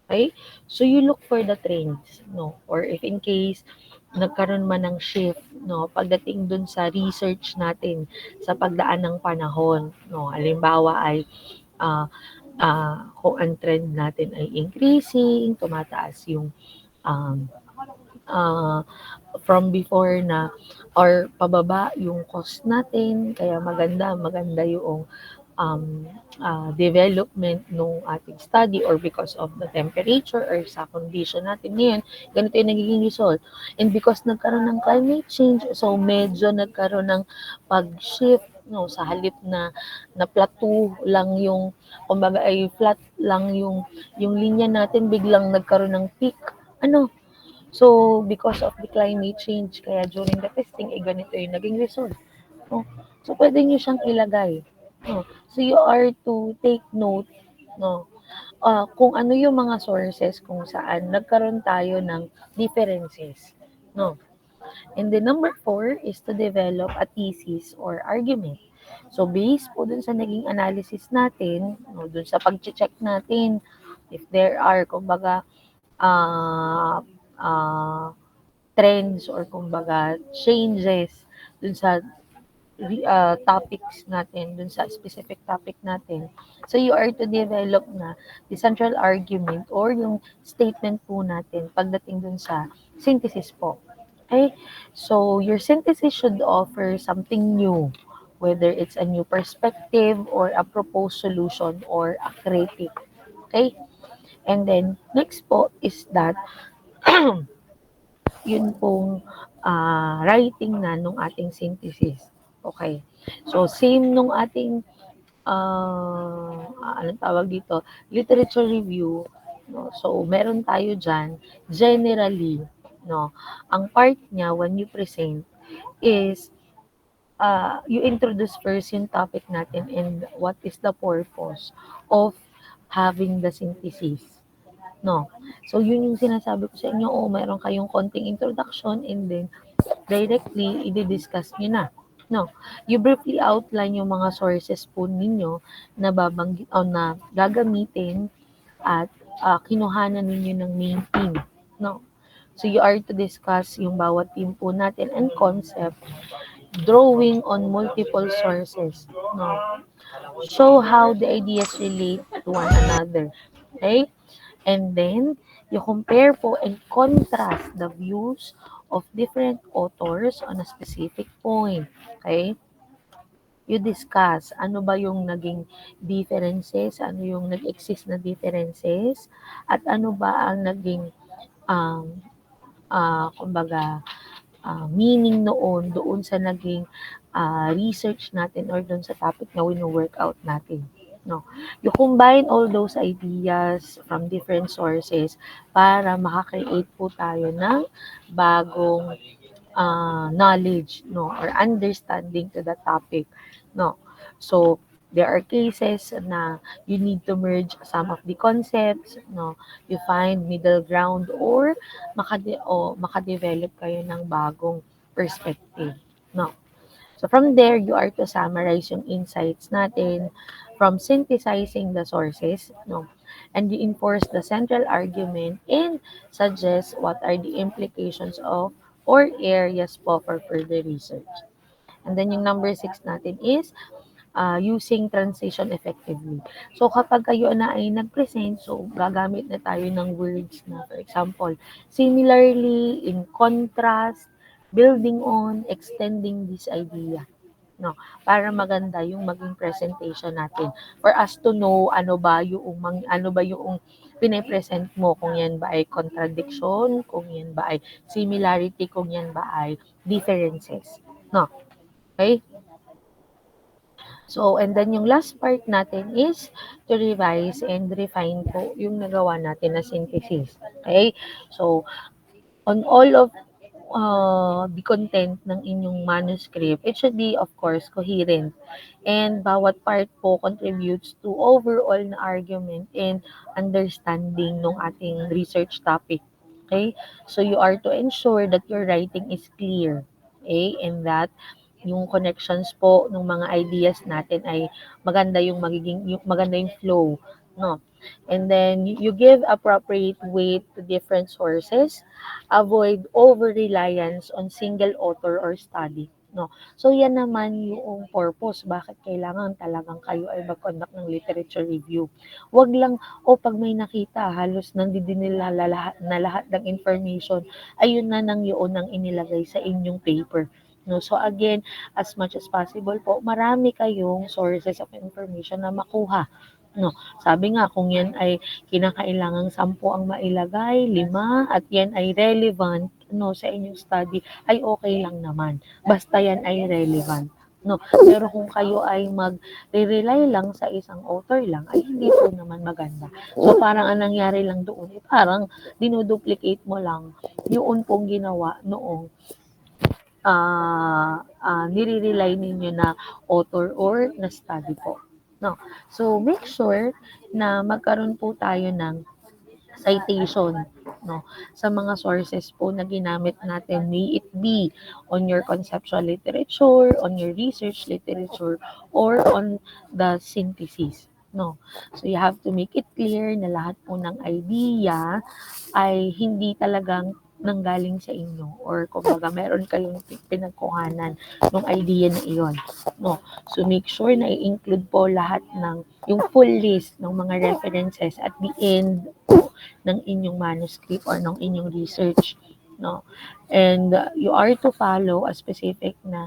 Okay? So, you look for the trends, no? Or if in case nagkaroon man ng shift, no? Pagdating dun sa research natin sa pagdaan ng panahon, no? Halimbawa ay kung ang trend natin ay increasing, tumataas yung um, uh, from before na or pababa yung cost natin, kaya maganda yung development ng ating study or because of the temperature or sa condition natin ngayon, ganito yung nagiging result. And because nagkaroon ng climate change, so medyo nagkaroon ng pag-shift, no, sa halip na plateau lang yung, kumbaga ay flat lang yung linya natin, biglang nagkaroon ng peak. So, because of the climate change, kaya during the testing, ganito yung naging result. No? So, pwede nyo siyang ilagay. No? So, you are to take note, no? Kung ano yung mga sources kung saan nagkaroon tayo ng differences. No? And the number 4 is to develop a thesis or argument. So, based po dun sa naging analysis natin, no, dun sa pag-check natin, if there are, kumbaga, uh, uh, trends or kumbaga changes dun sa topics natin, dun sa specific topic natin. So, you are to develop na the central argument or yung statement po natin pagdating dun sa synthesis po. Okay? So, your synthesis should offer something new, whether it's a new perspective or a proposed solution or a critique. Okay? And then, next po is that yun pong writing na nung ating synthesis. Okay. So, same nung ating, anong tawag dito, literature review. No? So, meron tayo dyan, generally, no? Ang part niya, when you present, is you introduce first yung topic natin and what is the purpose of having the synthesis. No. So, yun yung sinasabi ko sa inyo, meron kayong konting introduction and then directly, i-discuss nyo na. No. You briefly outline yung mga sources po ninyo na babanggit o na gagamitin at kinuhanan ninyo ng main theme. No. So, you are to discuss yung bawat theme po natin and concept, drawing on multiple sources. No. Show how the ideas relate to one another. Okay? And then, you compare po and contrast the views of different authors on a specific point. Okay? You discuss ano ba yung naging differences, ano yung nag-exist na differences, at ano ba ang naging, kumbaga, meaning doon sa naging research natin or doon sa topic na wino-workout natin. No. You combine all those ideas from different sources para makakreate po tayo ng bagong knowledge, no, or understanding to the topic, no. So, there are cases na you need to merge some of the concepts, no. You find middle ground or makadevelop kayo ng bagong perspective, no. So, from there, you are to summarize yung insights natin from synthesizing the sources, no? And you enforce the central argument and suggest what are the implications of or areas po for further research. And then yung number 6 natin is using transition effectively. So kapag kayo na ay nag-present, so gagamit na tayo ng words na, for example, similarly, in contrast, building on, extending this idea. No, para maganda yung maging presentation natin. For us to know ano ba yung pine-present mo, kung yan ba ay contradiction, kung yan ba ay similarity, kung yan ba ay differences. No. Okay? So, and then yung last part natin is to revise and refine po yung nagawa natin na synthesis. Okay? So, on all of the content ng inyong manuscript, it should be, of course, coherent. And bawat part po contributes to overall na argument and understanding ng ating research topic. Okay? So, you are to ensure that your writing is clear. Okay? And that yung connections po ng mga ideas natin ay maganda maganda yung flow, no? And then you give appropriate weight to different sources, avoid over reliance on single author or study, no? So yan naman yung purpose bakit kailangan talagang kayo ay mag-conduct ng literature review. Wag lang pag may nakita halos nandidin nila lahat ng information, ayun na nang yun ang inilagay sa inyong paper. No, so again, as much as possible po, marami kayong sources of information na makuha. No, sabi nga kung yan ay kinakailangang 10 ang mailagay, 5 at yan ay relevant no sa inyong study, ay okay lang naman. Basta yan ay relevant. No, pero kung kayo ay mag-rely lang sa isang author lang, ay hindi po naman maganda. So parang ang nangyari lang doon, parang dinuduplicate mo lang yung pong ginawa noong nire-rely ninyo na author or na study po. No. So, make sure na magkaroon po tayo ng citation no sa mga sources po na ginamit natin, may it be on your conceptual literature, on your research literature, or on the synthesis. No. So, you have to make it clear na lahat po ng idea ay hindi talagang nanggaling sa inyo or kumbaga meron kayong pinagkuhanan ng idea na iyon. No. So make sure na i-include po lahat ng yung full list ng mga references at the end ng inyong manuscript or ng inyong research. No. And you are to follow a specific na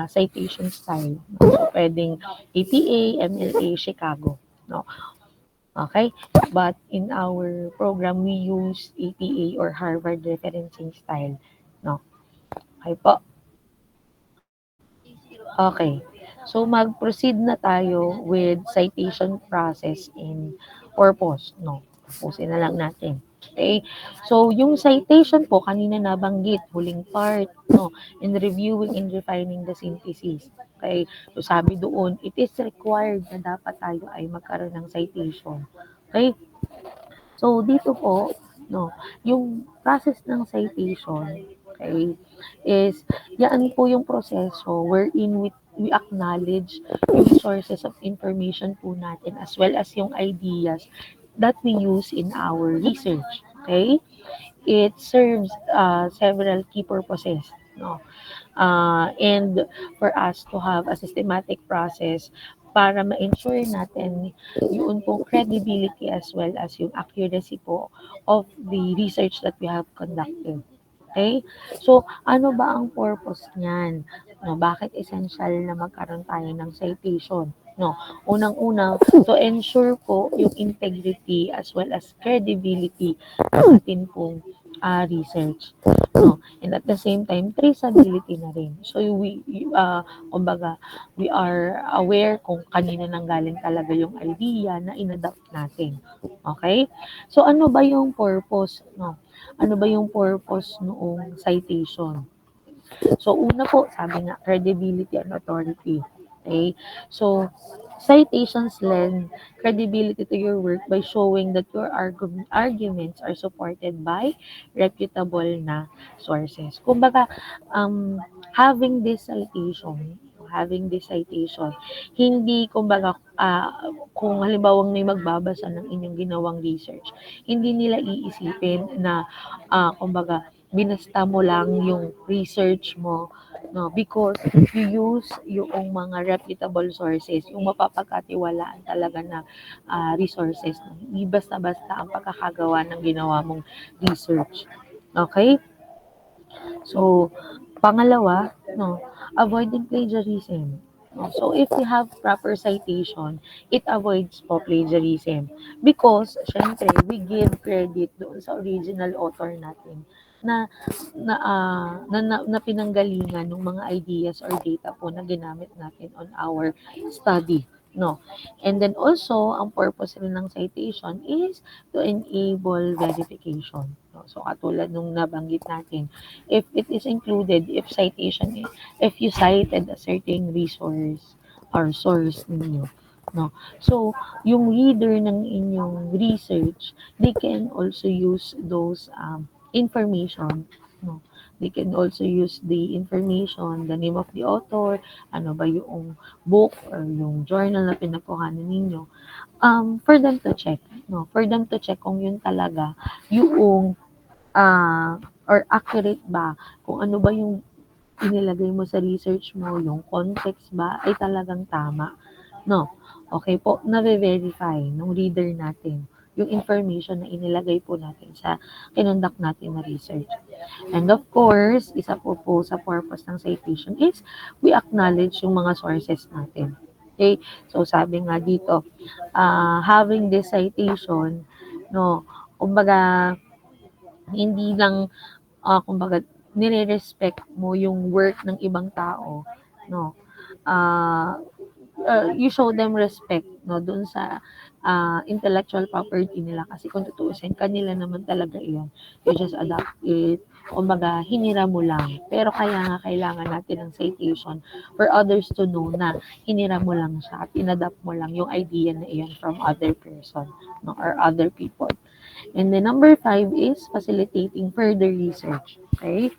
citation style. So pwedeng APA, MLA, Chicago. No. Okay? But in our program, we use APA or Harvard referencing style. No? Okay po. Okay. So, mag-proceed na tayo with citation process and purpose. No? Tapusin na lang natin. Okay? So, yung citation po, kanina nabanggit, huling part, no? In reviewing and refining the synthesis. Okay? So, sabi doon, it is required na dapat tayo ay magkaroon ng citation. Okay? So, dito po, no, yung process ng citation, okay, is, yan po yung proseso wherein we acknowledge yung sources of information po natin as well as yung ideas that we use in our research. Okay? It serves several key purposes. No? And for us to have a systematic process para ma-ensure natin yun pong credibility as well as yung accuracy po of the research that we have conducted. Okay? So, ano ba ang purpose niyan? No, bakit essential na magkaroon tayo ng citation? No, unang-una, to ensure po yung integrity as well as credibility ng atin pong research. No, and at the same time, traceability na rin. So, kumbaga, we are aware kung kanina nanggaling talaga yung idea na inadapt natin. Okay? So, ano ba yung purpose? No? Ano ba yung purpose noong citation? So, una po, sabi nga, credibility and authority. Okay? So, citations lend credibility to your work by showing that your arguments are supported by reputable na sources. Kumbaga, having this citation, hindi, kumbaga, kung halimbawa may magbabasa ng inyong ginawang research, hindi nila iisipin na, kumbaga, binasta mo lang yung research mo, no, because you use yung mga reputable sources, yung mapapagkatiwalaan talaga na resources, no? Hindi basta-basta ang pagkakagawa ng ginawa mong research. Okay? So, pangalawa, no, avoiding plagiarism. No? So, if you have proper citation, it avoids po plagiarism. Because, syempre, we give credit doon sa original author natin na na pinanggalingan ng mga ideas or data po na ginamit natin on our study, no. And then also ang purpose rin ng citation is to enable verification, no? So katulad nung nabanggit natin, if it is included, if you cited a certain resource or source ninyo, no, so yung reader ng inyong research, they can also use those information, no, they can also use the information, the name of the author, ano ba yung book or yung journal na pinakuhanan ninyo, for them to check, no, for them to check kung yun talaga yung or accurate ba, kung ano ba yung inilagay mo sa research mo, yung context ba ay talagang tama, no. Okay po, na-verify ng reader natin yung information na inilagay po natin sa kinonduct natin na research. And of course, isa po sa purpose ng citation is we acknowledge yung mga sources natin. Okay? So sabi nga dito, having this citation, no, kumbaga hindi lang kumbaga nire-respect mo yung work ng ibang tao, no. Ah you show them respect, no, doon sa intellectual property nila kasi kung tutuusin kanila naman talaga iyon, you just adapt it, kumbaga hinira mo lang, pero kaya nga kailangan natin ng citation for others to know na hinira mo lang siya at inadapt mo lang yung idea na iyon from other person, no, or other people. And then number 5 is facilitating further research. Okay?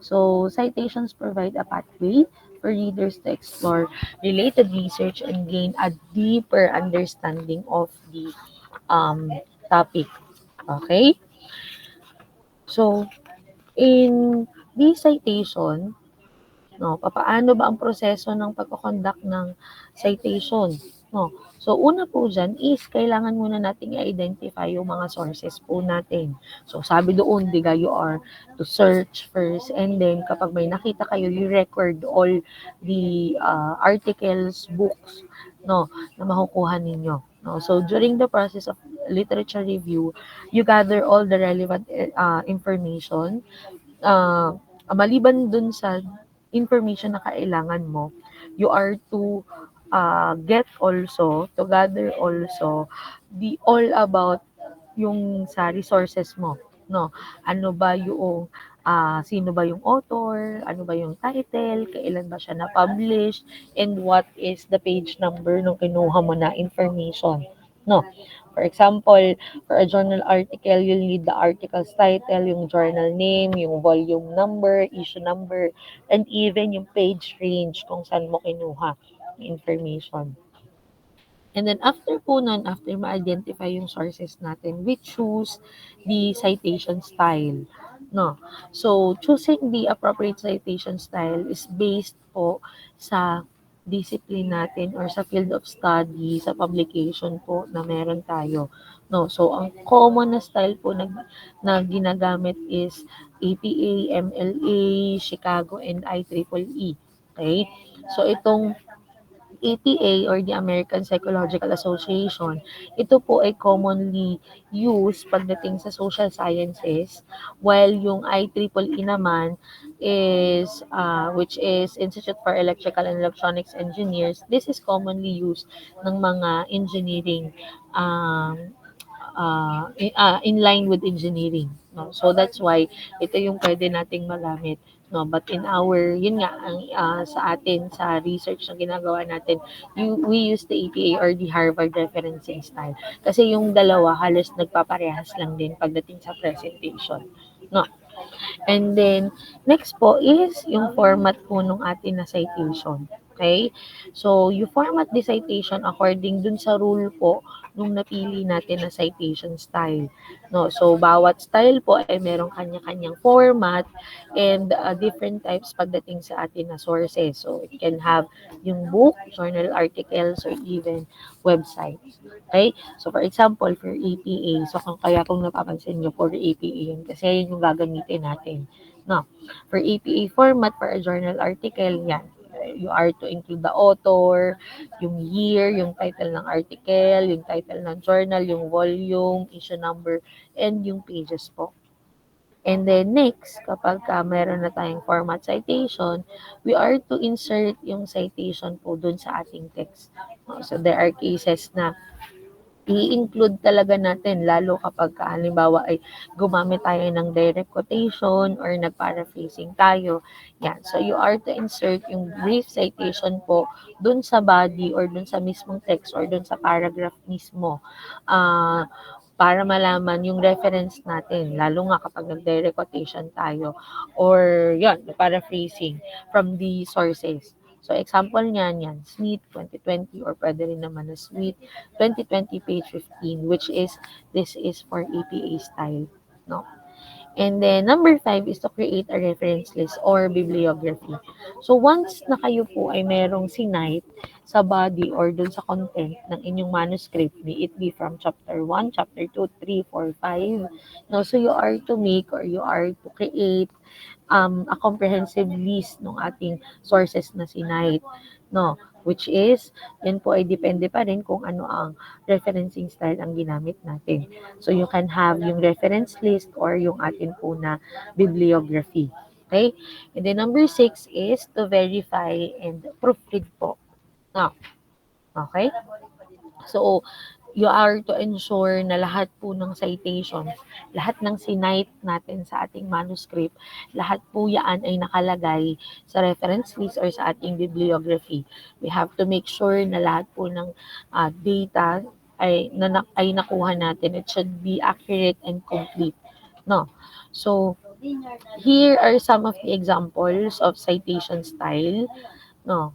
So citations provide a pathway for readers to explore related research and gain a deeper understanding of the topic. Okay? So, in this citation, no, papaano ba ang proseso ng pagko-conduct ng citation, no? So, una po diyan is kailangan muna nating i-identify yung mga sources po natin. So, sabi doon, diga, you are to search first and then kapag may nakita kayo, you record all the articles, books, no, na makukuha ninyo. No? So, during the process of literature review, you gather all the relevant information. Maliban dun sa information na kailangan mo, you are to gather also the all about yung sa resources mo, no? Ano ba yung sino ba yung author, ano ba yung title, kailan ba siya na-publish, and what is the page number nung kinuha mo na information, no? For example, for a journal article, you'll need the article's title, yung journal name, yung volume number, issue number, and even yung page range kung saan mo kinuha yung information. And then after po nun, after ma-identify yung sources natin, we choose the citation style. No. So, choosing the appropriate citation style is based po sa discipline natin or sa field of study, sa publication po na meron tayo. No. So, ang common na style po na ginagamit is APA, MLA, Chicago, and IEEE. Okay? So, itong APA or the American Psychological Association, ito po ay commonly used pagdating sa social sciences, while yung IEEE naman is, which is Institute for Electrical and Electronics Engineers, this is commonly used ng mga engineering, in line with engineering. No? So that's why ito yung pwede nating magamit. No, but in our, yun nga, ang sa atin, sa research na ginagawa natin, we use the APA or the Harvard Referencing Style. Kasi yung dalawa, halos nagpaparehas lang din pagdating sa presentation. No. And then, next po is yung format po nung atin na citation. Okay? So, you format the citation according dun sa rule po nung napili natin na citation style. No? So, bawat style po ay merong kanya-kanyang format and different types pagdating sa atin na sources. So, it can have yung book, journal articles, or even websites. Okay? So, for example, for APA, so kung napapansin nyo, for APA yun, kasi yun yung gagamitin natin. No? For APA format, for a journal article, yan. You are to include the author, yung year, yung title ng article, yung title ng journal, yung volume, issue number, and yung pages po. And then next, kapag meron na tayong format citation, we are to insert yung citation po dun sa ating text. So there are cases na i-include talaga natin, lalo kapag halimbawa ay gumamit tayo ng direct quotation or nag-paraphrasing tayo. Yan. So, you are to insert yung brief citation po dun sa body or dun sa mismong text or dun sa paragraph mismo. Para malaman yung reference natin, lalo nga kapag nag-direct quotation tayo or yan, paraphrasing from the sources. So, example niyan, yan, Smith 2020 or pwede rin naman na Smith 2020 page 15, which is, this is for APA style, no? And then, number 5 is to create a reference list or bibliography. So, once na kayo po ay merong sinite sa body or dun sa content ng inyong manuscript, be it be from chapter 1, chapter 2, 3, 4, 5, no? So, you are to make or you are to create a comprehensive list ng ating sources na sinite, no? Which is, yan po ay depende pa rin kung ano ang referencing style ang ginamit natin. So, you can have yung reference list or yung atin po na bibliography. Okay? And then number 6 is to verify and proofread po. No. Okay? So, you are to ensure na lahat po ng citation, lahat ng sinite natin sa ating manuscript, lahat po yan ay nakalagay sa reference list or sa ating bibliography. We have to make sure na lahat po ng data ay nakuha natin. It should be accurate and complete. No? So, here are some of the examples of citation style. No?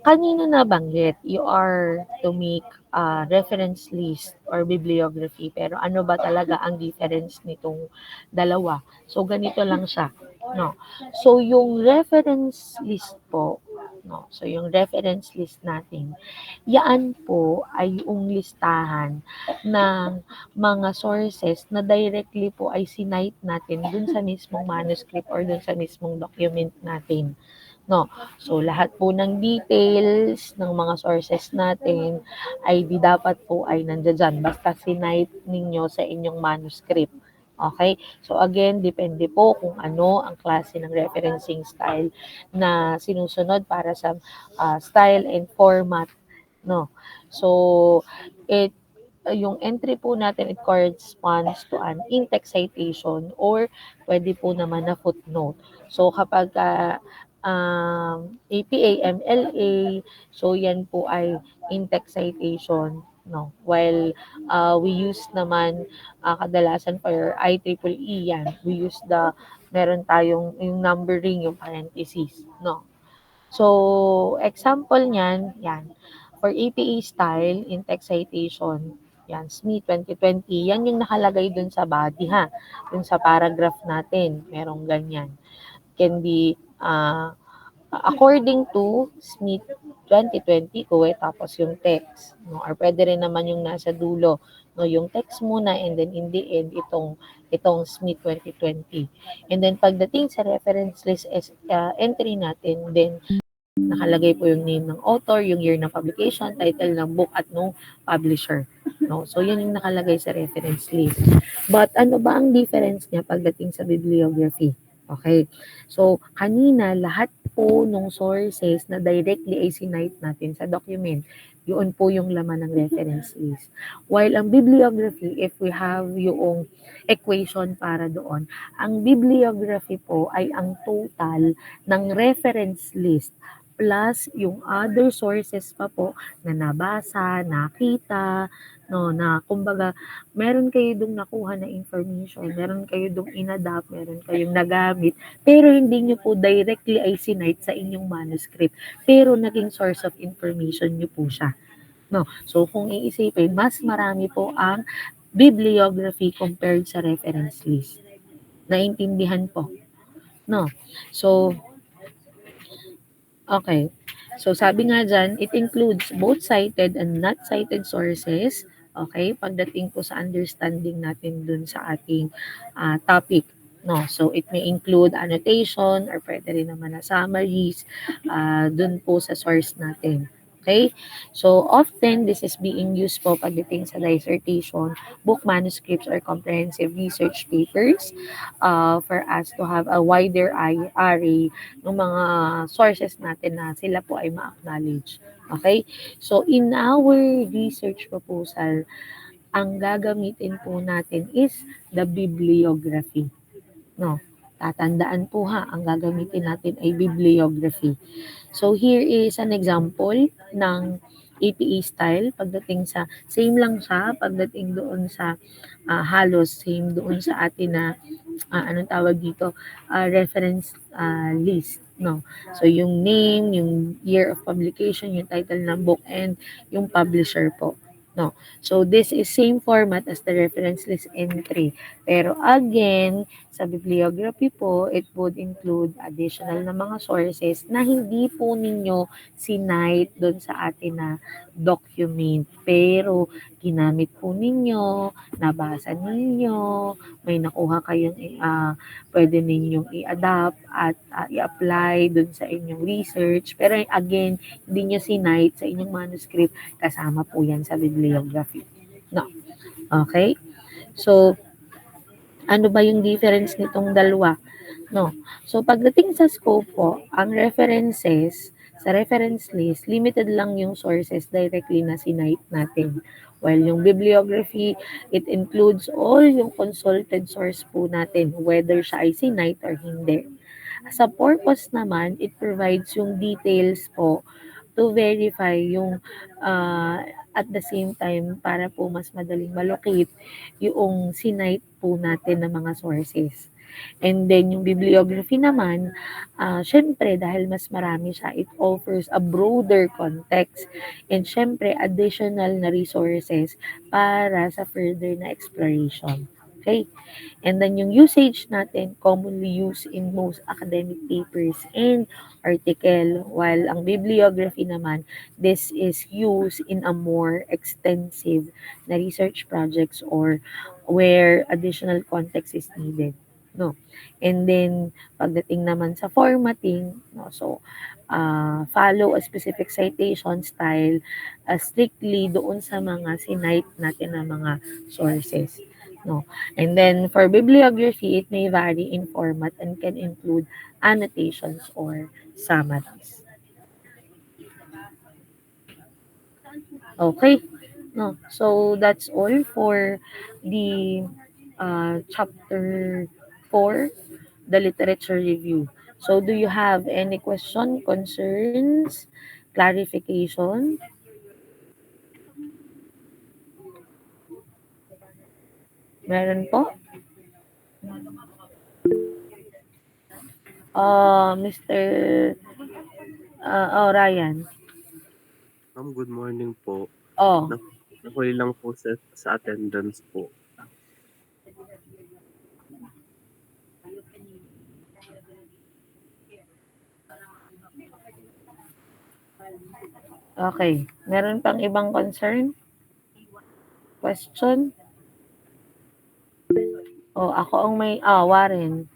Kanina nabanggit, you are to make a reference list or bibliography. Pero ano ba talaga ang difference nitong dalawa? So, ganito lang siya. No? So, yung reference list po, no? So, yung reference list natin, yan po ay yung listahan ng mga sources na directly po ay sinite natin dun sa mismong manuscript or dun sa mismong document natin. No. So, lahat po ng details ng mga sources natin ay di dapat po ay nandiyan. Basta sinite ninyo sa inyong manuscript. Okay? So, again, depende po kung ano ang klase ng referencing style na sinusunod para sa style and format. No. So, yung entry po natin, it corresponds to an in-text citation or pwede po naman na footnote. So, kapag APA, MLA, so yan po ay in-text citation, no? While we use naman kadalasan for IEEE yan, we use meron tayong yung numbering, yung parentheses, no? So, example niyan, yan. For APA style, in-text citation, yan, SME 2020, yan yung nakalagay dun sa body, ha? Dun sa paragraph natin, merong ganyan. Can be according to Smith 2020 tapos yung text, no? Or pwede rin naman yung nasa dulo, no? Yung text muna and then in the end itong Smith 2020. And then pagdating sa reference list entry natin, then nakalagay po yung name ng author, yung year ng publication, title ng book at no publisher, no? So yan yung nakalagay sa reference list. But ano ba ang difference niya pagdating sa bibliography? Okay. So kanina lahat po ng sources na directly ay sinite natin sa document, yun po yung laman ng reference list. While ang bibliography, if we have yung equation para doon, ang bibliography po ay ang total ng reference list plus yung other sources pa po na nabasa, nakita, no, na kumbaga meron kayo dong nakuha na information, meron kayo dong inadapt, meron kayong nagamit, pero hindi nyo po directly ay sinite sa inyong manuscript, pero naging source of information nyo po siya. No? So kung iisipin, mas marami po ang bibliography compared sa reference list. Naintindihan po. No? So, okay. So, sabi nga dyan, it includes both cited and not cited sources. Okay? Pagdating po sa understanding natin dun sa ating topic. No, so it may include annotation or pwede rin naman na summaries dun po sa source natin. Okay? So, often, this is being used po pagdating sa dissertation, book manuscripts, or comprehensive research papers for us to have a wider array ng mga sources natin na sila po ay ma-acknowledge. Okay? So, in our research proposal, ang gagamitin po natin is the bibliography. No? Tatandaan po ha, ang gagamitin natin ay bibliography. So here is an example ng APA style pagdating sa, same lang siya, pagdating doon sa halos same doon sa atin na anong tawag dito, reference list. No? So yung name, yung year of publication, yung title ng book, and yung publisher po. No. So this is same format as the reference list entry. Pero again, sa bibliography po, it would include additional na mga sources na hindi po ninyo sinite doon sa atin na document. Pero ginamit po ninyo, nabasa ninyo, may nakuha kayong pwede ninyong i-adapt at i-apply doon sa inyong research. Pero again, hindi nyo sinite sa inyong manuscript, kasama po yan sa bibliography. No. Okay? So, ano ba yung difference nitong dalawa? No. So, pagdating sa scope po, ang references, sa reference list, limited lang yung sources directly na sinite natin. While yung bibliography, it includes all yung consulted source po natin, whether siya ay sinite or hindi. Sa purpose naman, it provides yung details po to verify yung at the same time para po mas madaling malocate yung sinite po natin ng mga sources. And then yung bibliography naman, syempre dahil mas marami siya, it offers a broader context and syempre additional na resources para sa further na exploration. Okay? And then yung usage natin, commonly used in most academic papers and article, while ang bibliography naman, this is used in a more extensive na research projects or where additional context is needed. No. And then pagdating naman sa formatting, no, so follow a specific citation style strictly doon sa mga sinite natin na mga sources. No. And then for bibliography, it may vary in format and can include annotations or summaries. Okay. No. So that's all for the chapter 4, the literature review. So do you have any question, concerns, clarification? Meron po? Mr. Ryan. Ma'am, good morning po. Oh, Nahuli lang po sa attendance po. okay. Meron pang ibang concern? Question? Oh, ako ang may, Warren.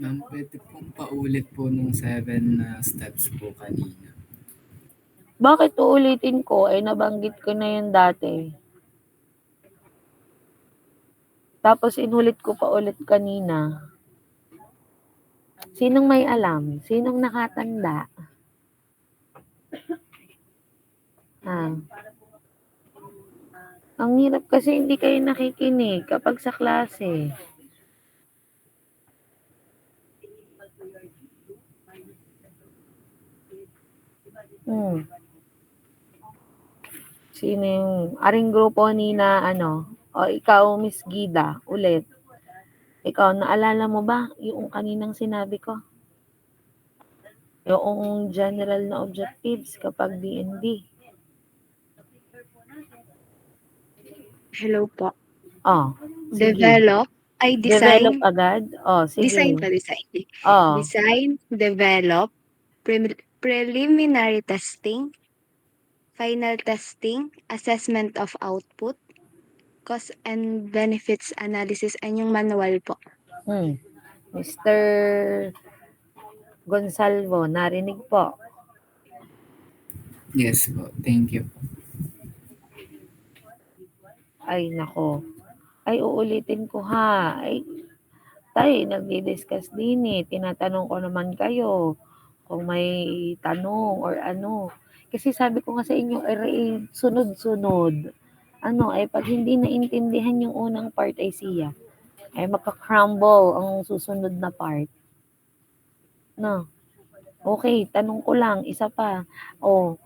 Ma'am, pwede pong paulit po nung 7 steps po kanina. Bakit uulitin ko? Nabanggit ko na yun dati. Tapos inulit ko pa ulit kanina. Sinong may alam? Sinong nakatanda? Ang hirap kasi hindi kayo nakikinig kapag sa klase. Hmm. Sino yung aring grupo ni na ano? O ikaw, Miss Gida, ulit. Ikaw, naalala mo ba yung kaninang sinabi ko? Yung general na objectives kapag D&D. Hello po. Oh, sige. Develop, ay Develop design. agad? Oh, Design sige. pa, design. Oh, Design, develop, preliminary testing, final testing, assessment of output, cost and benefits analysis, and yung manual po. Mr. Gonsalvo, narinig po. Yes po. Thank you po. Ay, nako. Ay, uulitin ko ha. Ay, tayo, nagdi-discuss din eh. Tinatanong ko naman kayo kung may tanong or ano. Kasi sabi ko nga sa inyo, sunod-sunod. Ano, ay pag hindi naintindihan yung unang part ay siya, ay magka-crumble ang susunod na part. No? Okay, tanong ko lang, isa pa. O,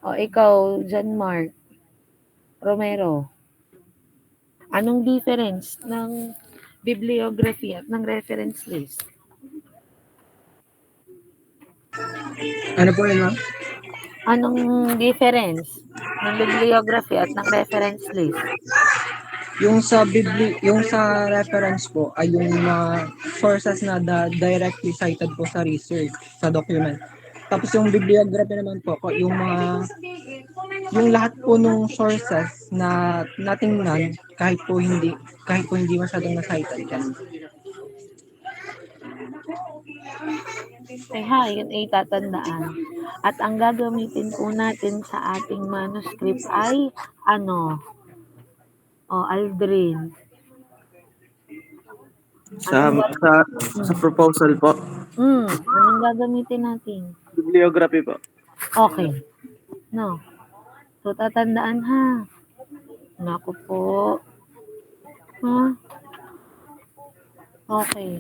ikaw, John Mark Romero. Anong difference ng bibliography at ng reference list? Ano po yun, ma'am? Anong difference ng bibliography at ng reference list? Yung sa reference po ay yung mga sources na directly cited po sa research, sa document. Tapos yung bibliography naman po, yung lahat po ng sources na natingnan kahit po hindi masyadong na-cited. Yun ay tatandaan. At ang gagamitin po natin sa ating manuscript ay Aldrin. Sa proposal po. Anong gagamitin natin? Bibliography po. Okay. No. So, tatandaan ha. Naku po. Ha? Okay.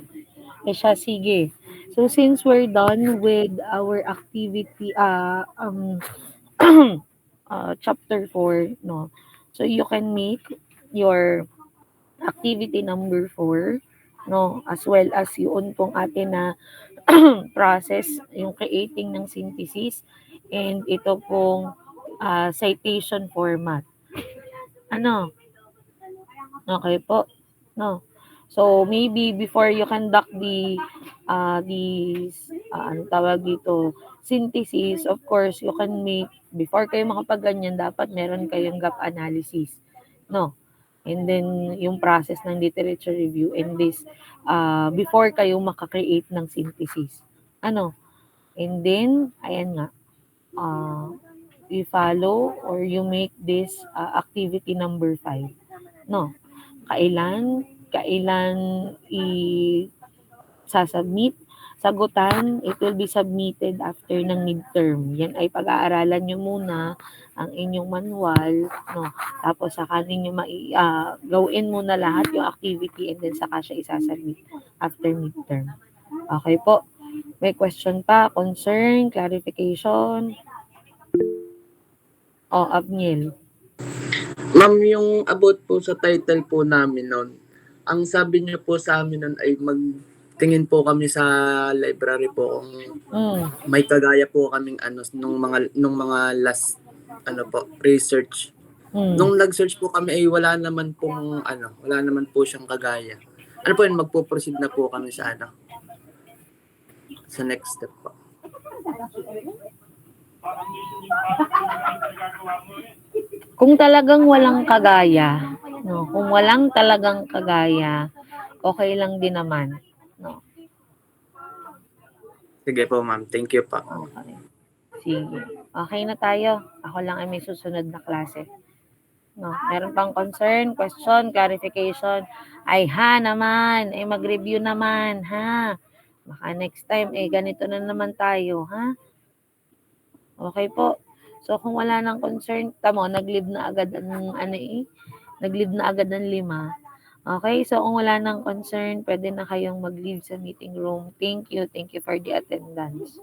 Siya, sige. So, since we're done with our activity, chapter 4, no? So, you can make your activity number 4, no? As well as yun pong atin na process, yung creating ng synthesis, and ito pong citation format. Ano? Okay po. No. So maybe before you conduct synthesis, of course, you can make, before kayo makapagganyan, dapat meron kayong gap analysis. No. And then yung process ng literature review, and this before kayo makakreate ng synthesis. Ano? And then ayan nga, you follow or you make this activity number 5. No. Kailan i-submit, sagutan, it will be submitted after ng midterm. Yan ay pag-aaralan nyo muna ang inyong manual, no? Tapos saka ninyo gawin muna lahat yung activity, and then saka siya isasubmit after midterm. Okay po. May question pa, concern, clarification? Abniel. Ma'am, yung about po sa title po namin noon, ang sabi niyo po sa amin noon ay magtingin po kami sa library po kung may kagaya po kaming nung mga last research. Nung nag-search po kami ay wala naman po siyang kagaya. Ano po yun, magpo-proceed na po kami sa sa next step po. Kung talagang walang kagaya, no, kung walang talagang kagaya, okay lang din naman, no. Sige po, ma'am. Thank you pa. Okay. Sige. Okay na tayo. Ako lang ay may susunod na klase. No, meron pang concern, question, clarification? Ay naman, mag-review naman, ha. Baka next time ganito na naman tayo, ha. Okay po. So, kung wala nang concern, nag-leave na agad ang 5. Okay, so kung wala ng concern, pwede na kayong mag-leave sa meeting room. Thank you for the attendance.